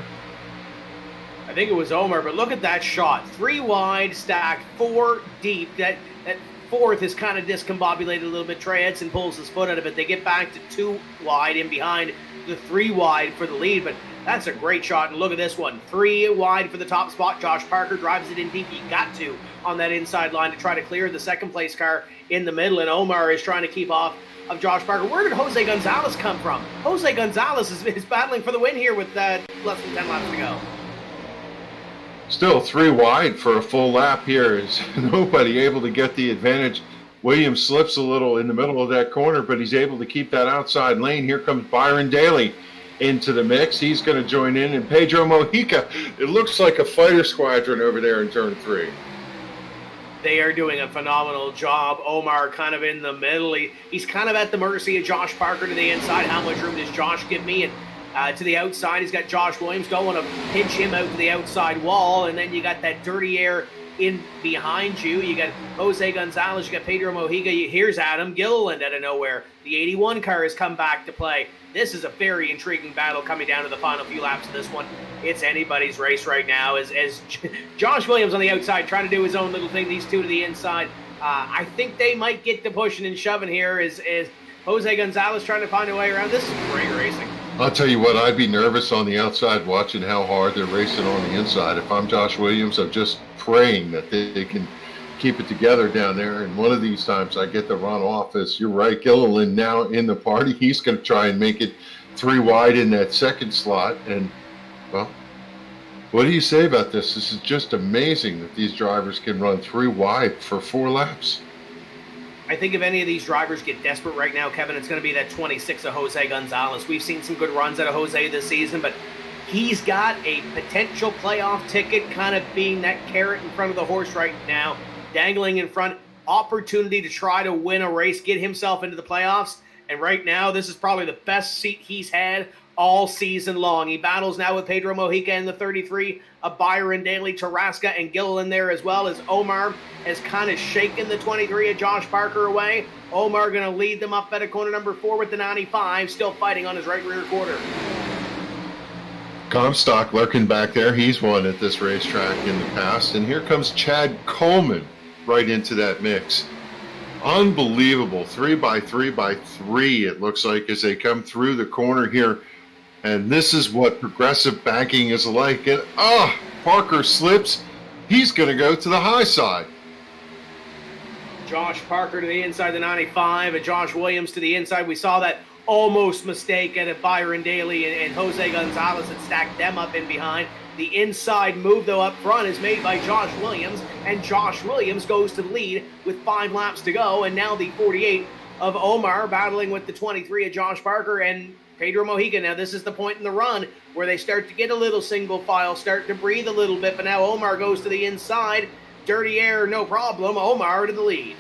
I think it was Omar, but look at that shot. 3 wide, stacked, 4 deep. That 4th is kind of discombobulated a little bit. Trey Edson pulls his foot out of it. They get back to 2 wide in behind the 3 wide for the lead, but that's a great shot. And look at this one. 3 wide for the top spot. Josh Parker drives it in deep. You got to on that inside line to try to clear the second place car in the middle, and Omar is trying to keep off of Josh Parker. Where did Jose Gonzalez come from? Jose Gonzalez is battling for the win here with less than 10 laps to go. Still 3 wide for a full lap here. Is nobody able to get the advantage. Williams slips a little in the middle of that corner, but he's able to keep that outside lane. Here comes Byron Daly into the mix. He's going to join in, and Pedro Mojica. It looks like a fighter squadron over there in turn 3. They are doing a phenomenal job. Omar kind of in the middle. He's kind of at the mercy of Josh Parker to the inside. How much room does Josh give me? And to the outside, he's got Josh Williams going to pinch him out to the outside wall, and then you got that dirty air in behind you. You got Jose Gonzalez, you got Pedro Mojica. Here's Adam Gilliland out of nowhere. The 81 car has come back to play. This is a very intriguing battle coming down to the final few laps of this one. It's anybody's race right now as Josh Williams on the outside trying to do his own little thing. These 2 to the inside. I think they might get to pushing and shoving here as Jose Gonzalez trying to find a way around. This is great racing. I'll tell you what, I'd be nervous on the outside watching how hard they're racing on the inside. If I'm Josh Williams, I'm just praying that they can keep it together down there. And one of these times I get the run off. As you're right, Gilliland now in the party. He's going to try and make it 3 wide in that second slot. And, well, what do you say about this? This is just amazing that these drivers can run 3 wide for 4 laps. I think if any of these drivers get desperate right now, Kevin, it's going to be that 26 of Jose Gonzalez. We've seen some good runs out of Jose this season, but he's got a potential playoff ticket, kind of being that carrot in front of the horse right now, dangling in front, opportunity to try to win a race, get himself into the playoffs. And right now, this is probably the best seat he's had all season long. He battles now with Pedro Mojica in the 33, Byron Daly, Taraska, and Gilliland there, as well as Omar has kind of shaken the 23 of Josh Parker away. Omar going to lead them up at a corner number 4 with the 95, still fighting on his right rear quarter. Comstock lurking back there. He's won at this racetrack in the past. And here comes Chad Coleman right into that mix. Unbelievable. 3x3x3 it looks like as they come through the corner here. And this is what progressive banking is like. And Parker slips. He's going to go to the high side. Josh Parker to the inside the 95 and Josh Williams to the inside. We saw that almost mistake at Byron Daly and Jose Gonzalez had stacked them up in behind. The inside move, though, up front is made by Josh Williams, and Josh Williams goes to the lead with 5 laps to go. And now the 48 of Omar battling with the 23 of Josh Parker and Pedro Mojica. Now, this is the point in the run where they start to get a little single file, start to breathe a little bit, but now Omar goes to the inside. Dirty air, no problem. Omar to the lead.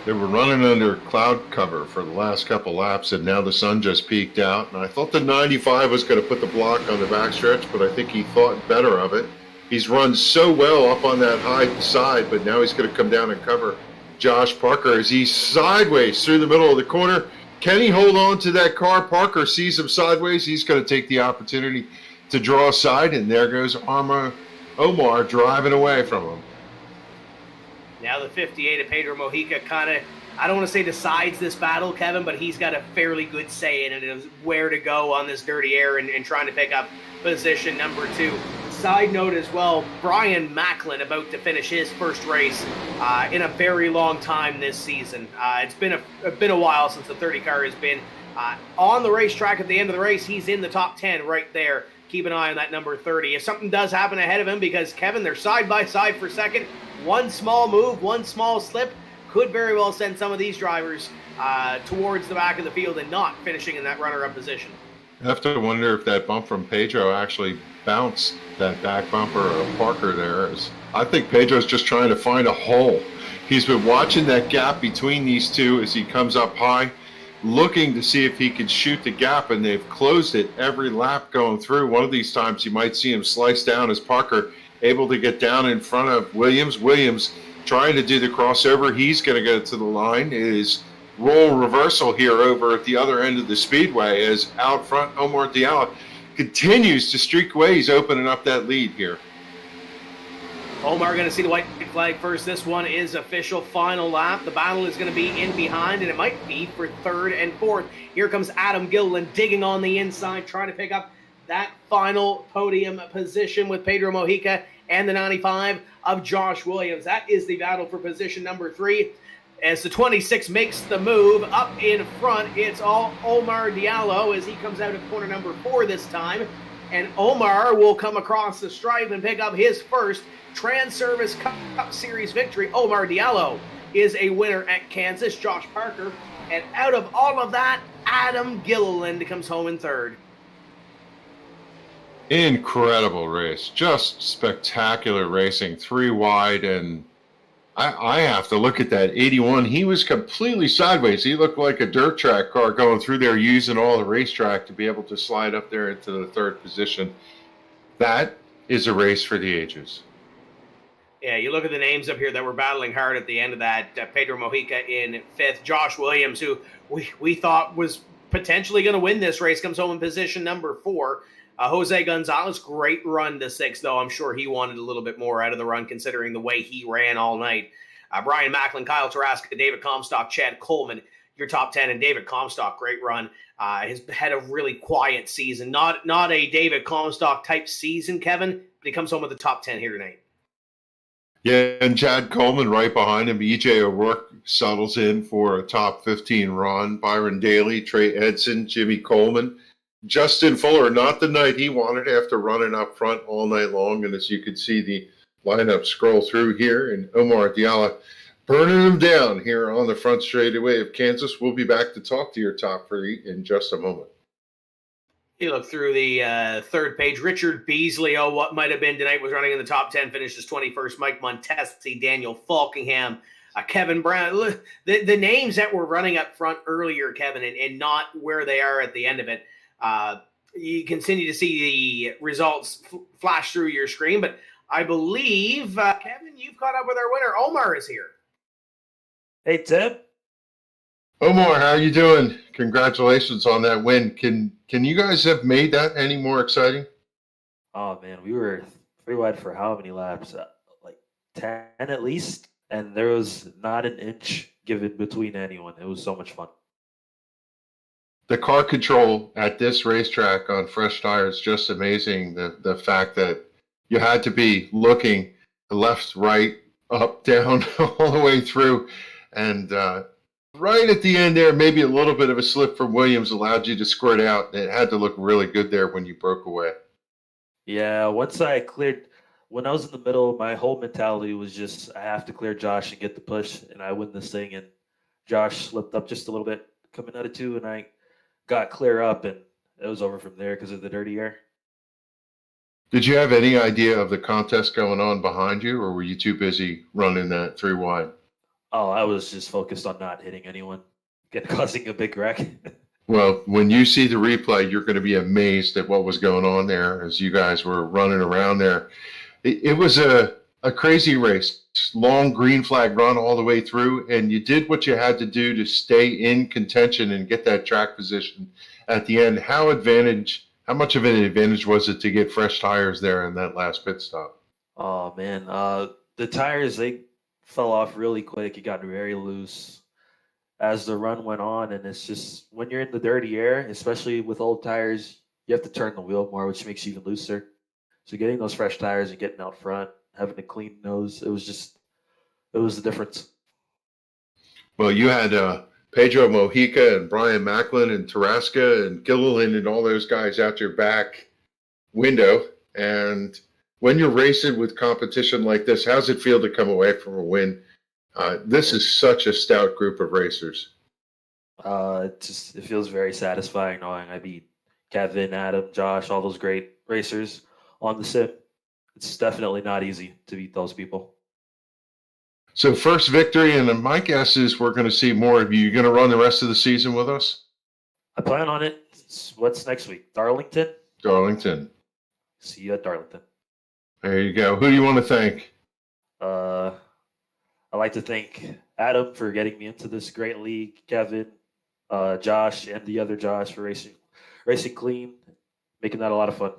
They were running under cloud cover for the last couple laps, and now the sun just peeked out. And I thought the 95 was going to put the block on the backstretch, but I think he thought better of it. He's run so well up on that high side, but now he's going to come down and cover Josh Parker as he's sideways through the middle of the corner. Can he hold on to that car? Parker sees him sideways. He's going to take the opportunity to draw aside, and there goes Omar driving away from him. Now the 58 of Pedro Mojica kind of, I don't want to say decides this battle, Kevin, but he's got a fairly good say in it of where to go on this dirty air and trying to pick up position number 2. Side note as well, Brian Macklin about to finish his first race in a very long time this season. It's been a while since the 30 car has been on the racetrack at the end of the race. He's in the top 10 right there. Keep an eye on that number 30. If something does happen ahead of him, because Kevin, they're side by side for second, one small move, one small slip could very well send some of these drivers towards the back of the field and not finishing in that runner-up position. I have to wonder if that bump from Pedro actually bounced that back bumper of Parker there. I think Pedro's just trying to find a hole. He's been watching that gap between these two as he comes up high, looking to see if he can shoot the gap, and they've closed it every lap going through. One of these times you might see him slice down as Parker able to get down in front of Williams. Williams trying to do the crossover. He's going to go to the line. It is role reversal here over at the other end of the speedway as out front Omar Diallo continues to streak away. He's opening up that lead here. Omar going to see the white flag first. This one is official final lap. The battle is going to be in behind, and it might be for third and fourth. Here comes Adam Gilliland digging on the inside, trying to pick up that final podium position with Pedro Mojica and the 95 of Josh Williams. That is the battle for position number 3. As the 26 makes the move up in front, it's all Omar Diallo as he comes out of corner number 4 this time. And Omar will come across the stripe and pick up his first Transervice Cup Series victory. Omar Diallo is a winner at Kansas. Josh Parker. And out of all of that, Adam Gilliland comes home in third. Incredible race. Just spectacular racing. 3 wide, and I have to look at that 81. He was completely sideways. He looked like a dirt track car going through there using all the racetrack to be able to slide up there into the third position. That is a race for the ages. Yeah, you look at the names up here that were battling hard at the end of that. Pedro Mojica in 5th. Josh Williams, who we thought was potentially going to win this race, comes home in position number 4. Jose Gonzalez, great run to 6th, though. I'm sure he wanted a little bit more out of the run considering the way he ran all night. Brian Macklin, Kyle Taraska, David Comstock, Chad Coleman, your top 10. And David Comstock, great run. Has had a really quiet season. Not a David Comstock type season, Kevin, but he comes home with the top 10 here tonight. Yeah, and Chad Coleman right behind him. EJ O'Rourke settles in for a top 15 run. Byron Daly, Trey Edson, Jimmy Coleman. Justin Fuller, not the night he wanted after running up front all night long. And as you can see the lineup scroll through here, and Omar Diallo burning them down here on the front straightaway of Kansas. We'll be back to talk to your top 3 in just a moment. You look through the third page. Richard Beasley, what might have been tonight, was running in the top 10, finishes 21st. Mike Montesi, Daniel Faulkingham, Kevin Brown. The names that were running up front earlier, Kevin, and not where they are at the end of it. You continue to see the results flash through your screen, but I believe, Kevin, you've caught up with our winner. Omar is here. Hey, Tim. Omar, how are you doing? Congratulations on that win. Can you guys have made that any more exciting? Oh, man, we were 3 wide for how many laps? Like 10 at least, and there was not an inch given between anyone. It was so much fun. The car control at this racetrack on fresh tires, just amazing. The fact that you had to be looking left, right, up, down, all the way through. And right at the end there, maybe a little bit of a slip from Williams allowed you to squirt out. It had to look really good there when you broke away. Yeah, once I cleared, when I was in the middle, my whole mentality was just I have to clear Josh and get the push, and I win this thing. And Josh slipped up just a little bit coming out of 2, and I got clear up, and it was over from there because of the dirty air. Did you have any idea of the contest going on behind you, or were you too busy running that 3 wide? Oh, I was just focused on not hitting anyone, causing a big wreck. Well, when you see the replay, you're going to be amazed at what was going on there as you guys were running around there. It was a crazy race, long green flag run all the way through, and you did what you had to do to stay in contention and get that track position at the end. How much of an advantage was it to get fresh tires there in that last pit stop? Oh man, the tires they fell off really quick. It got very loose as the run went on, and it's just when you're in the dirty air, especially with old tires, you have to turn the wheel more, which makes you even looser. So getting those fresh tires and getting out front, having a clean nose, it was the difference. Well, you had Pedro Mojica and Brian Macklin and Tarasca and Gilliland and all those guys out your back window. And when you're racing with competition like this, how's it feel to come away from a win? This is such a stout group of racers. It feels very satisfying knowing I beat Kevin, Adam, Josh, all those great racers on the sim. It's definitely not easy to beat those people. So first victory, and my guess is we're going to see more of you. You're going to run the rest of the season with us? I plan on it. What's next week? Darlington? Darlington. See you at Darlington. There you go. Who do you want to thank? I'd like to thank Adam for getting me into this great league, Kevin, Josh, and the other Josh for racing clean, making that a lot of fun.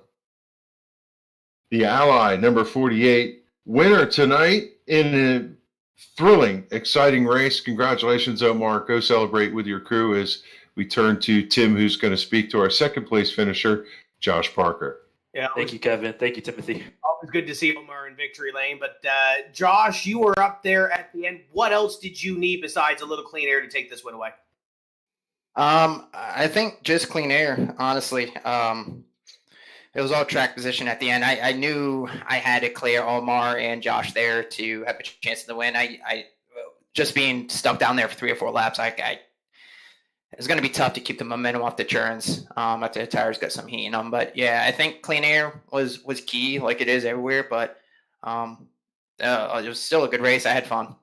The Ally, number 48, winner tonight in a thrilling, exciting race. Congratulations, Omar. Go celebrate with your crew as we turn to Tim, who's going to speak to our second place finisher, Josh Parker. Yeah, Thank you, Kevin. Thank you, Timothy. Always good to see Omar in victory lane. But Josh, you were up there at the end. What else did you need besides a little clean air to take this win away? I think just clean air, honestly. It was all track position at the end. I knew I had to clear Omar and Josh there to have a chance to win. I just being stuck down there for 3 or 4 laps, it's going to be tough to keep the momentum off the turns after the tires got some heat in them. But yeah, I think clean air was key, like it is everywhere. But it was still a good race. I had fun.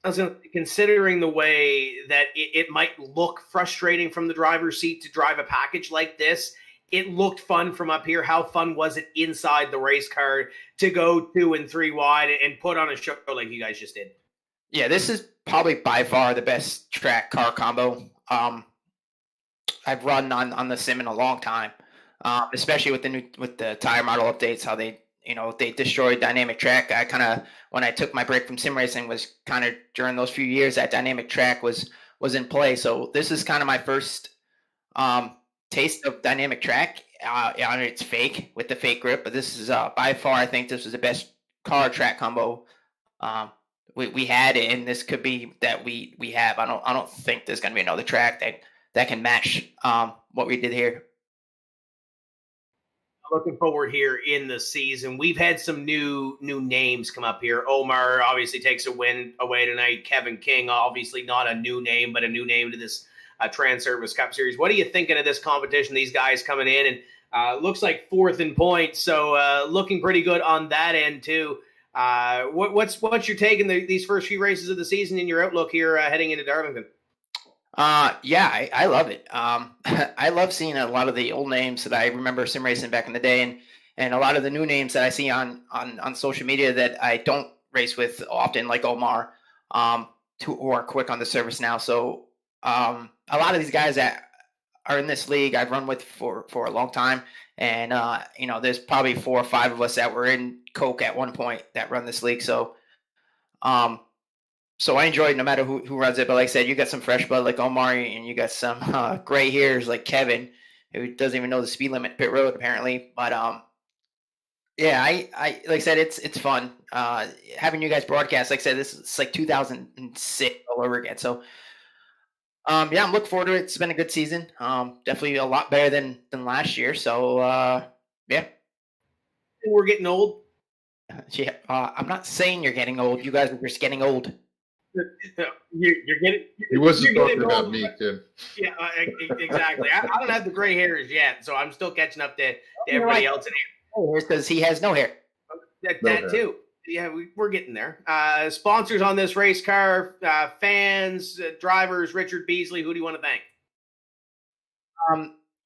I was considering the way that it might look frustrating from the driver's seat to drive a package like this. It looked fun from up here. How fun was it inside the race car to go 2 and 3 wide and put on a show like you guys just did? Yeah, this is probably by far the best track car combo I've run on the sim in a long time, especially with the tire model updates. How they destroyed dynamic track. I kind of, when I took my break from sim racing, was kind of during those few years that dynamic track was in play. So this is kind of my first taste of dynamic track. It's fake with the fake grip, but this is by far, I think this was the best car track combo we had, and this could be that we have. I don't think there's going to be another track that can match what we did here. Looking forward here in the season. We've had some new names come up here. Omar obviously takes a win away tonight. Kevin King, obviously not a new name, but a new name to this Transervice Cup Series. What are you thinking of this competition? These guys coming in and looks like 4th in points, so looking pretty good on that end too. What's your take in these first few races of the season and your outlook here heading into Darlington? Yeah, I love it. I love seeing a lot of the old names that I remember sim racing back in the day, and a lot of the new names that I see on social media that I don't race with often, like Omar, who are quick on the service now. So a lot of these guys that are in this league I've run with for a long time, and there's probably 4 or 5 of us that were in Coke at one point that run this league. So I enjoy it no matter who runs it. But like I said, you got some fresh blood like Omar, and you got some gray hairs like Kevin, who doesn't even know the speed limit pit road apparently. But yeah, I like I said, it's fun having you guys broadcast. Like I said, this is like 2006 all over again. So yeah, I'm looking forward to it. It's been a good season. Definitely a lot better than last year. So yeah, we're getting old. Yeah, I'm not saying you're getting old. You guys are just getting old. You're getting. He wasn't talking about me, Tim. Yeah, exactly. I don't have the gray hairs yet, so I'm still catching up to everybody else in here. Because he has no hair. That too. Yeah, we're getting there. Sponsors on this race car, fans, drivers, Richard Beasley. Who do you want to thank?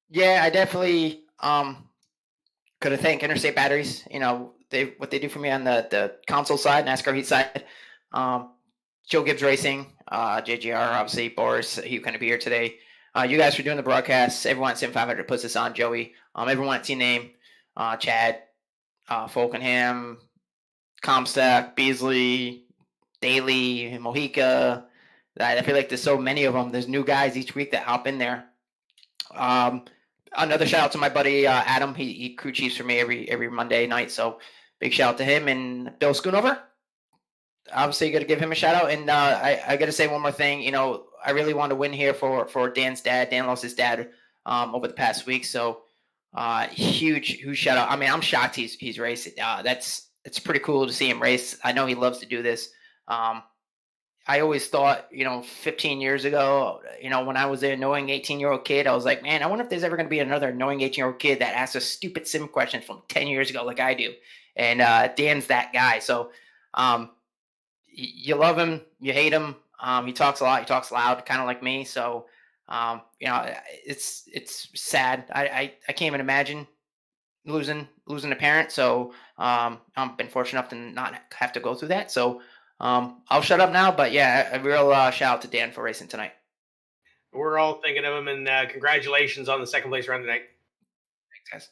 Yeah, I definitely could have thanked Interstate Batteries. What they do for me on the console side, NASCAR Heat side. Joe Gibbs Racing, JGR, obviously Boris, he couldn't be here today. You guys for doing the broadcasts. Everyone at SIM500 puts this on. Joey, everyone at T-Name, Chad, Faulkingham, Comstock, Beasley, Daly, Mojica. I feel like there's so many of them. There's new guys each week that hop in there. Another shout out to my buddy Adam. He crew chiefs for me every Monday night. So big shout out to him and Bill Schoonover. Obviously, you got to give him a shout out. And I got to say one more thing. I really want to win here for Dan's dad. Dan lost his dad over the past week. So huge shout out. I mean, I'm shocked he's racing. It's pretty cool to see him race. I know he loves to do this. I always thought, 15 years ago, when I was an annoying 18-year-old kid, I was like, man, I wonder if there's ever going to be another annoying 18-year-old kid that asks a stupid sim question from 10 years ago like I do. And Dan's that guy. So you love him, you hate him. He talks a lot. He talks loud, kind of like me. So, it's sad. I can't even imagine losing a parent. So I've been fortunate enough to not have to go through that. So I'll shut up now. But yeah, a real shout out to Dan for racing tonight. We're all thinking of him, and congratulations on the second place run tonight. Thanks, guys.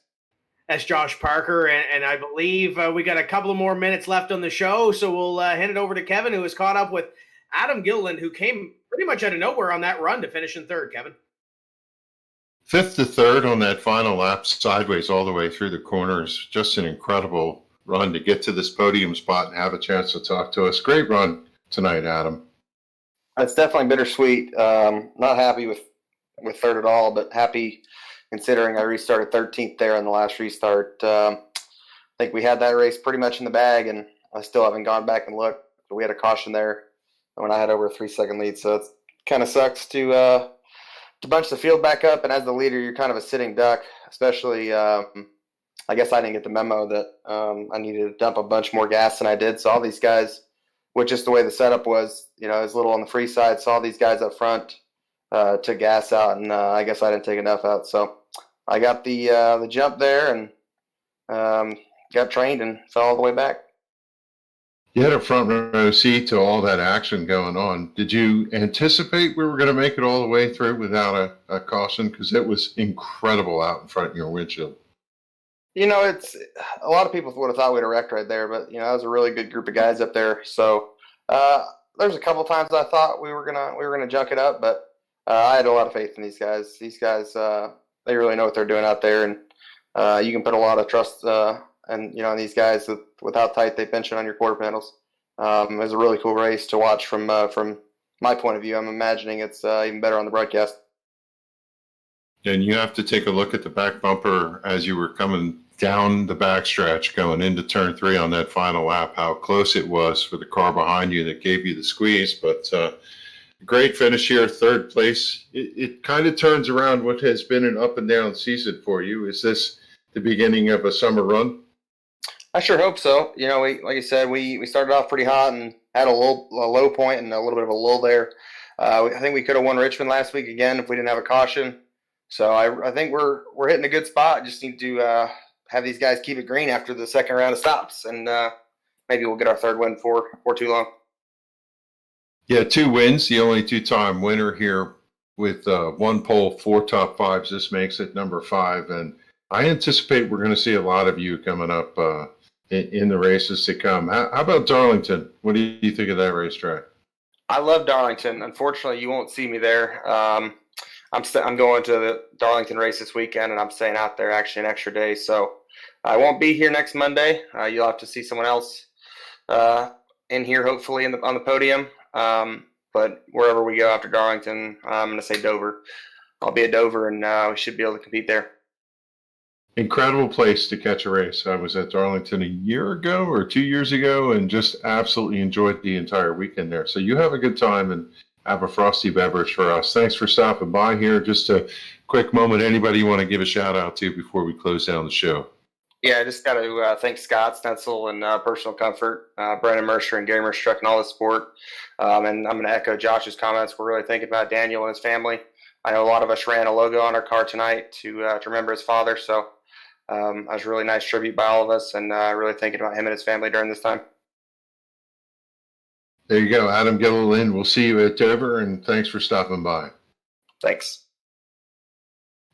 That's Josh Parker, and I believe we got a couple of more minutes left on the show, so we'll hand it over to Kevin, who has caught up with Adam Gilliland, who came pretty much out of nowhere on that run to finish in third. Kevin. 5th to 3rd on that final lap, sideways all the way through the corners. Just an incredible run to get to this podium spot and have a chance to talk to us. Great run tonight, Adam. It's definitely bittersweet. Not happy with third at all, but happy considering I restarted 13th there in the last restart. I think we had that race pretty much in the bag, and I still haven't gone back and looked. But we had a caution there when I had over a 3-second lead, so it kind of sucks to bunch the field back up. And as the leader, you're kind of a sitting duck, especially. I guess I didn't get the memo that I needed to dump a bunch more gas than I did. So all these guys, with just the way the setup was, it was a little on the free side. So all these guys up front took gas out, and I guess I didn't take enough out. So I got the jump there and got trained and fell all the way back. You had a front row seat to all that action going on. Did you anticipate we were going to make it all the way through without a caution? Because it was incredible out in front of your windshield. It's a lot of people would have thought we'd have wrecked right there, but that was a really good group of guys up there. So there's a couple times I thought we were gonna junk it up, but I had a lot of faith in these guys. These guys, they really know what they're doing out there, and you can put a lot of trust in these guys with how tight they pinch it on your quarter panels. It was a really cool race to watch from my point of view. I'm imagining it's even better on the broadcast. And you have to take a look at the back bumper as you were coming down the backstretch going into turn 3 on that final lap, how close it was for the car behind you that gave you the squeeze. But great finish here, 3rd place. It kind of turns around what has been an up and down season for you. Is this the beginning of a summer run? I sure hope so. Like I said, we started off pretty hot and had a low point and a little bit of a lull there. I think we could have won Richmond last week again if we didn't have a caution. So I think we're hitting a good spot. Just need to have these guys keep it green after the second round of stops, and maybe we'll get our 3rd win for too long. Yeah, 2 wins, the only 2-time winner here with 1 pole, 4 top 5s. This makes it number 5, and I anticipate we're going to see a lot of you coming up in the races to come. How about Darlington? What do you think of that racetrack? I love Darlington. Unfortunately, you won't see me there. I'm going to the Darlington race this weekend, and I'm staying out there actually an extra day. So I won't be here next Monday. You'll have to see someone else in here, hopefully, on the podium. But wherever we go after Darlington, I'm going to say Dover. I'll be at Dover, and we should be able to compete there. Incredible place to catch a race. I was at Darlington a year ago or 2 years ago and just absolutely enjoyed the entire weekend there. So you have a good time and have a frosty beverage for us. Thanks for stopping by here. Just a quick moment. Anybody you want to give a shout out to before we close down the show? Yeah, I just got to thank Scott Stenzel and Personal Comfort, Brennan Mercer and Gary Mercer Truck and all the support. And I'm going to echo Josh's comments. We're really thinking about Daniel and his family. I know a lot of us ran a logo on our car tonight to remember his father. So that was a really nice tribute by all of us, and really thinking about him and his family during this time. There you go, Adam Gilliland. We'll see you at Dover, and thanks for stopping by. Thanks.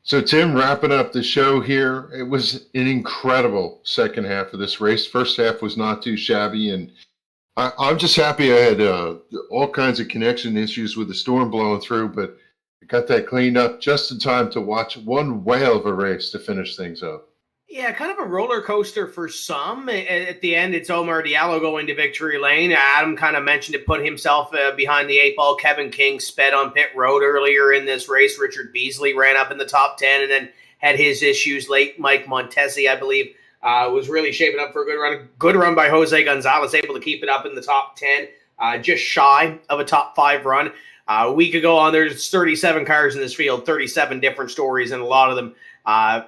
So, Tim, wrapping up the show here, it was an incredible second half of this race. First half was not too shabby, and I'm just happy I had all kinds of connection issues with the storm blowing through, but I got that cleaned up just in time to watch one whale of a race to finish things up. Yeah, kind of a roller coaster for some. At the end, it's Omar Diallo going to victory lane. Adam kind of mentioned it, put himself behind the 8 ball. Kevin King sped on pit road earlier in this race. Richard Beasley ran up in the top 10 and then had his issues late. Mike Montesi, I believe, was really shaping up for a good run. Good run by Jose Gonzalez, able to keep it up in the top 10, just shy of a top 5 run. A week ago on, there's 37 cars in this field, 37 different stories, and a lot of them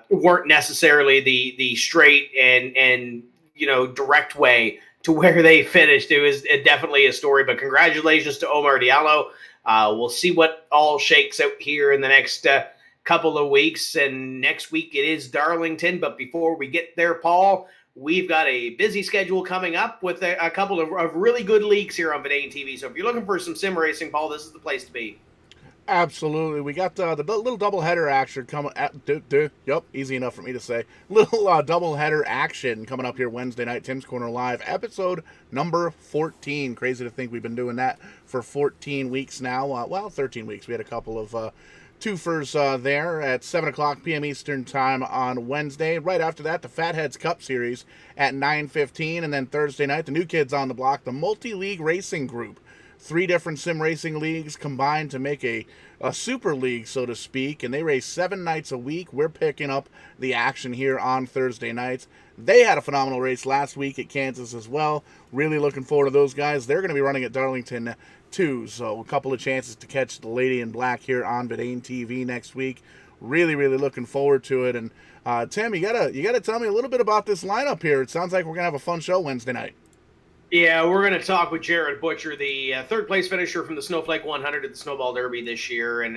weren't necessarily the straight and direct way to where they finished. It was definitely a story, but congratulations to Omar Diallo. We'll see what all shakes out here in the next couple of weeks, and next week it is Darlington. But before we get there, Paul, we've got a busy schedule coming up with a couple of really good leagues here on Vidane TV. So if you're looking for some sim racing, Paul, this is the place to be. Absolutely. We got the little doubleheader action coming. Yep, easy enough for me to say. Little doubleheader action coming up here Wednesday night. Tim's Corner Live, episode number 14. Crazy to think we've been doing that for 14 weeks now. 13 weeks. We had a couple of twofers there at 7 o'clock p.m. Eastern Time on Wednesday. Right after that, the Fatheads Cup Series at 9:15. And then Thursday night, the new kids on the block, the Multi-League Racing Group. 3 different sim racing leagues combined to make a super league, so to speak, and they race 7 nights a week. We're picking up the action here on Thursday nights. They had a phenomenal race last week at Kansas as well. Really looking forward to those guys. They're going to be running at Darlington too, so a couple of chances to catch the Lady in Black here on Vidane TV next week. Really looking forward to it. And Tim, you gotta tell me a little bit about this lineup here. It sounds like we're gonna have a fun show Wednesday night. Yeah, we're going to talk with Jared Butcher, the third place finisher from the Snowflake 100 at the Snowball Derby this year, and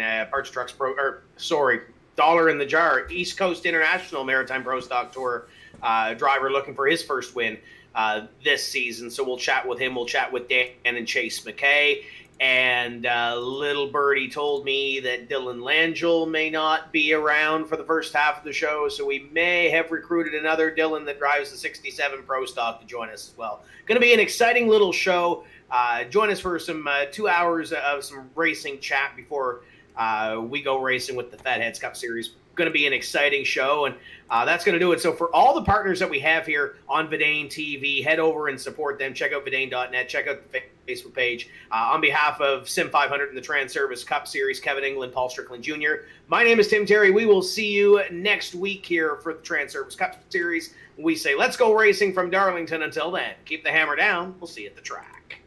Dollar in the Jar, East Coast International Maritime Pro Stock Tour driver looking for his first win this season. So we'll chat with him. We'll chat with Dan and Chase McKay. And Little Birdie told me that Dylan Langell may not be around for the first half of the show, so we may have recruited another Dylan that drives the 67 Pro Stock to join us as well. Going to be an exciting little show. Join us for some 2 hours of some racing chat before we go racing with the Fatheads Cup Series. Going to be an exciting show, and that's going to do it. So for all the partners that we have here on Vidane TV, head over and support them. Check out Vidane.net. Check out the Facebook page. On behalf of SIM500 and the Transervice Cup Series, Kevin England, Paul Strickland Jr., my name is Tim Terry. We will see you next week here for the Transervice Cup Series. We say let's go racing from Darlington. Until then, keep the hammer down. We'll see you at the track.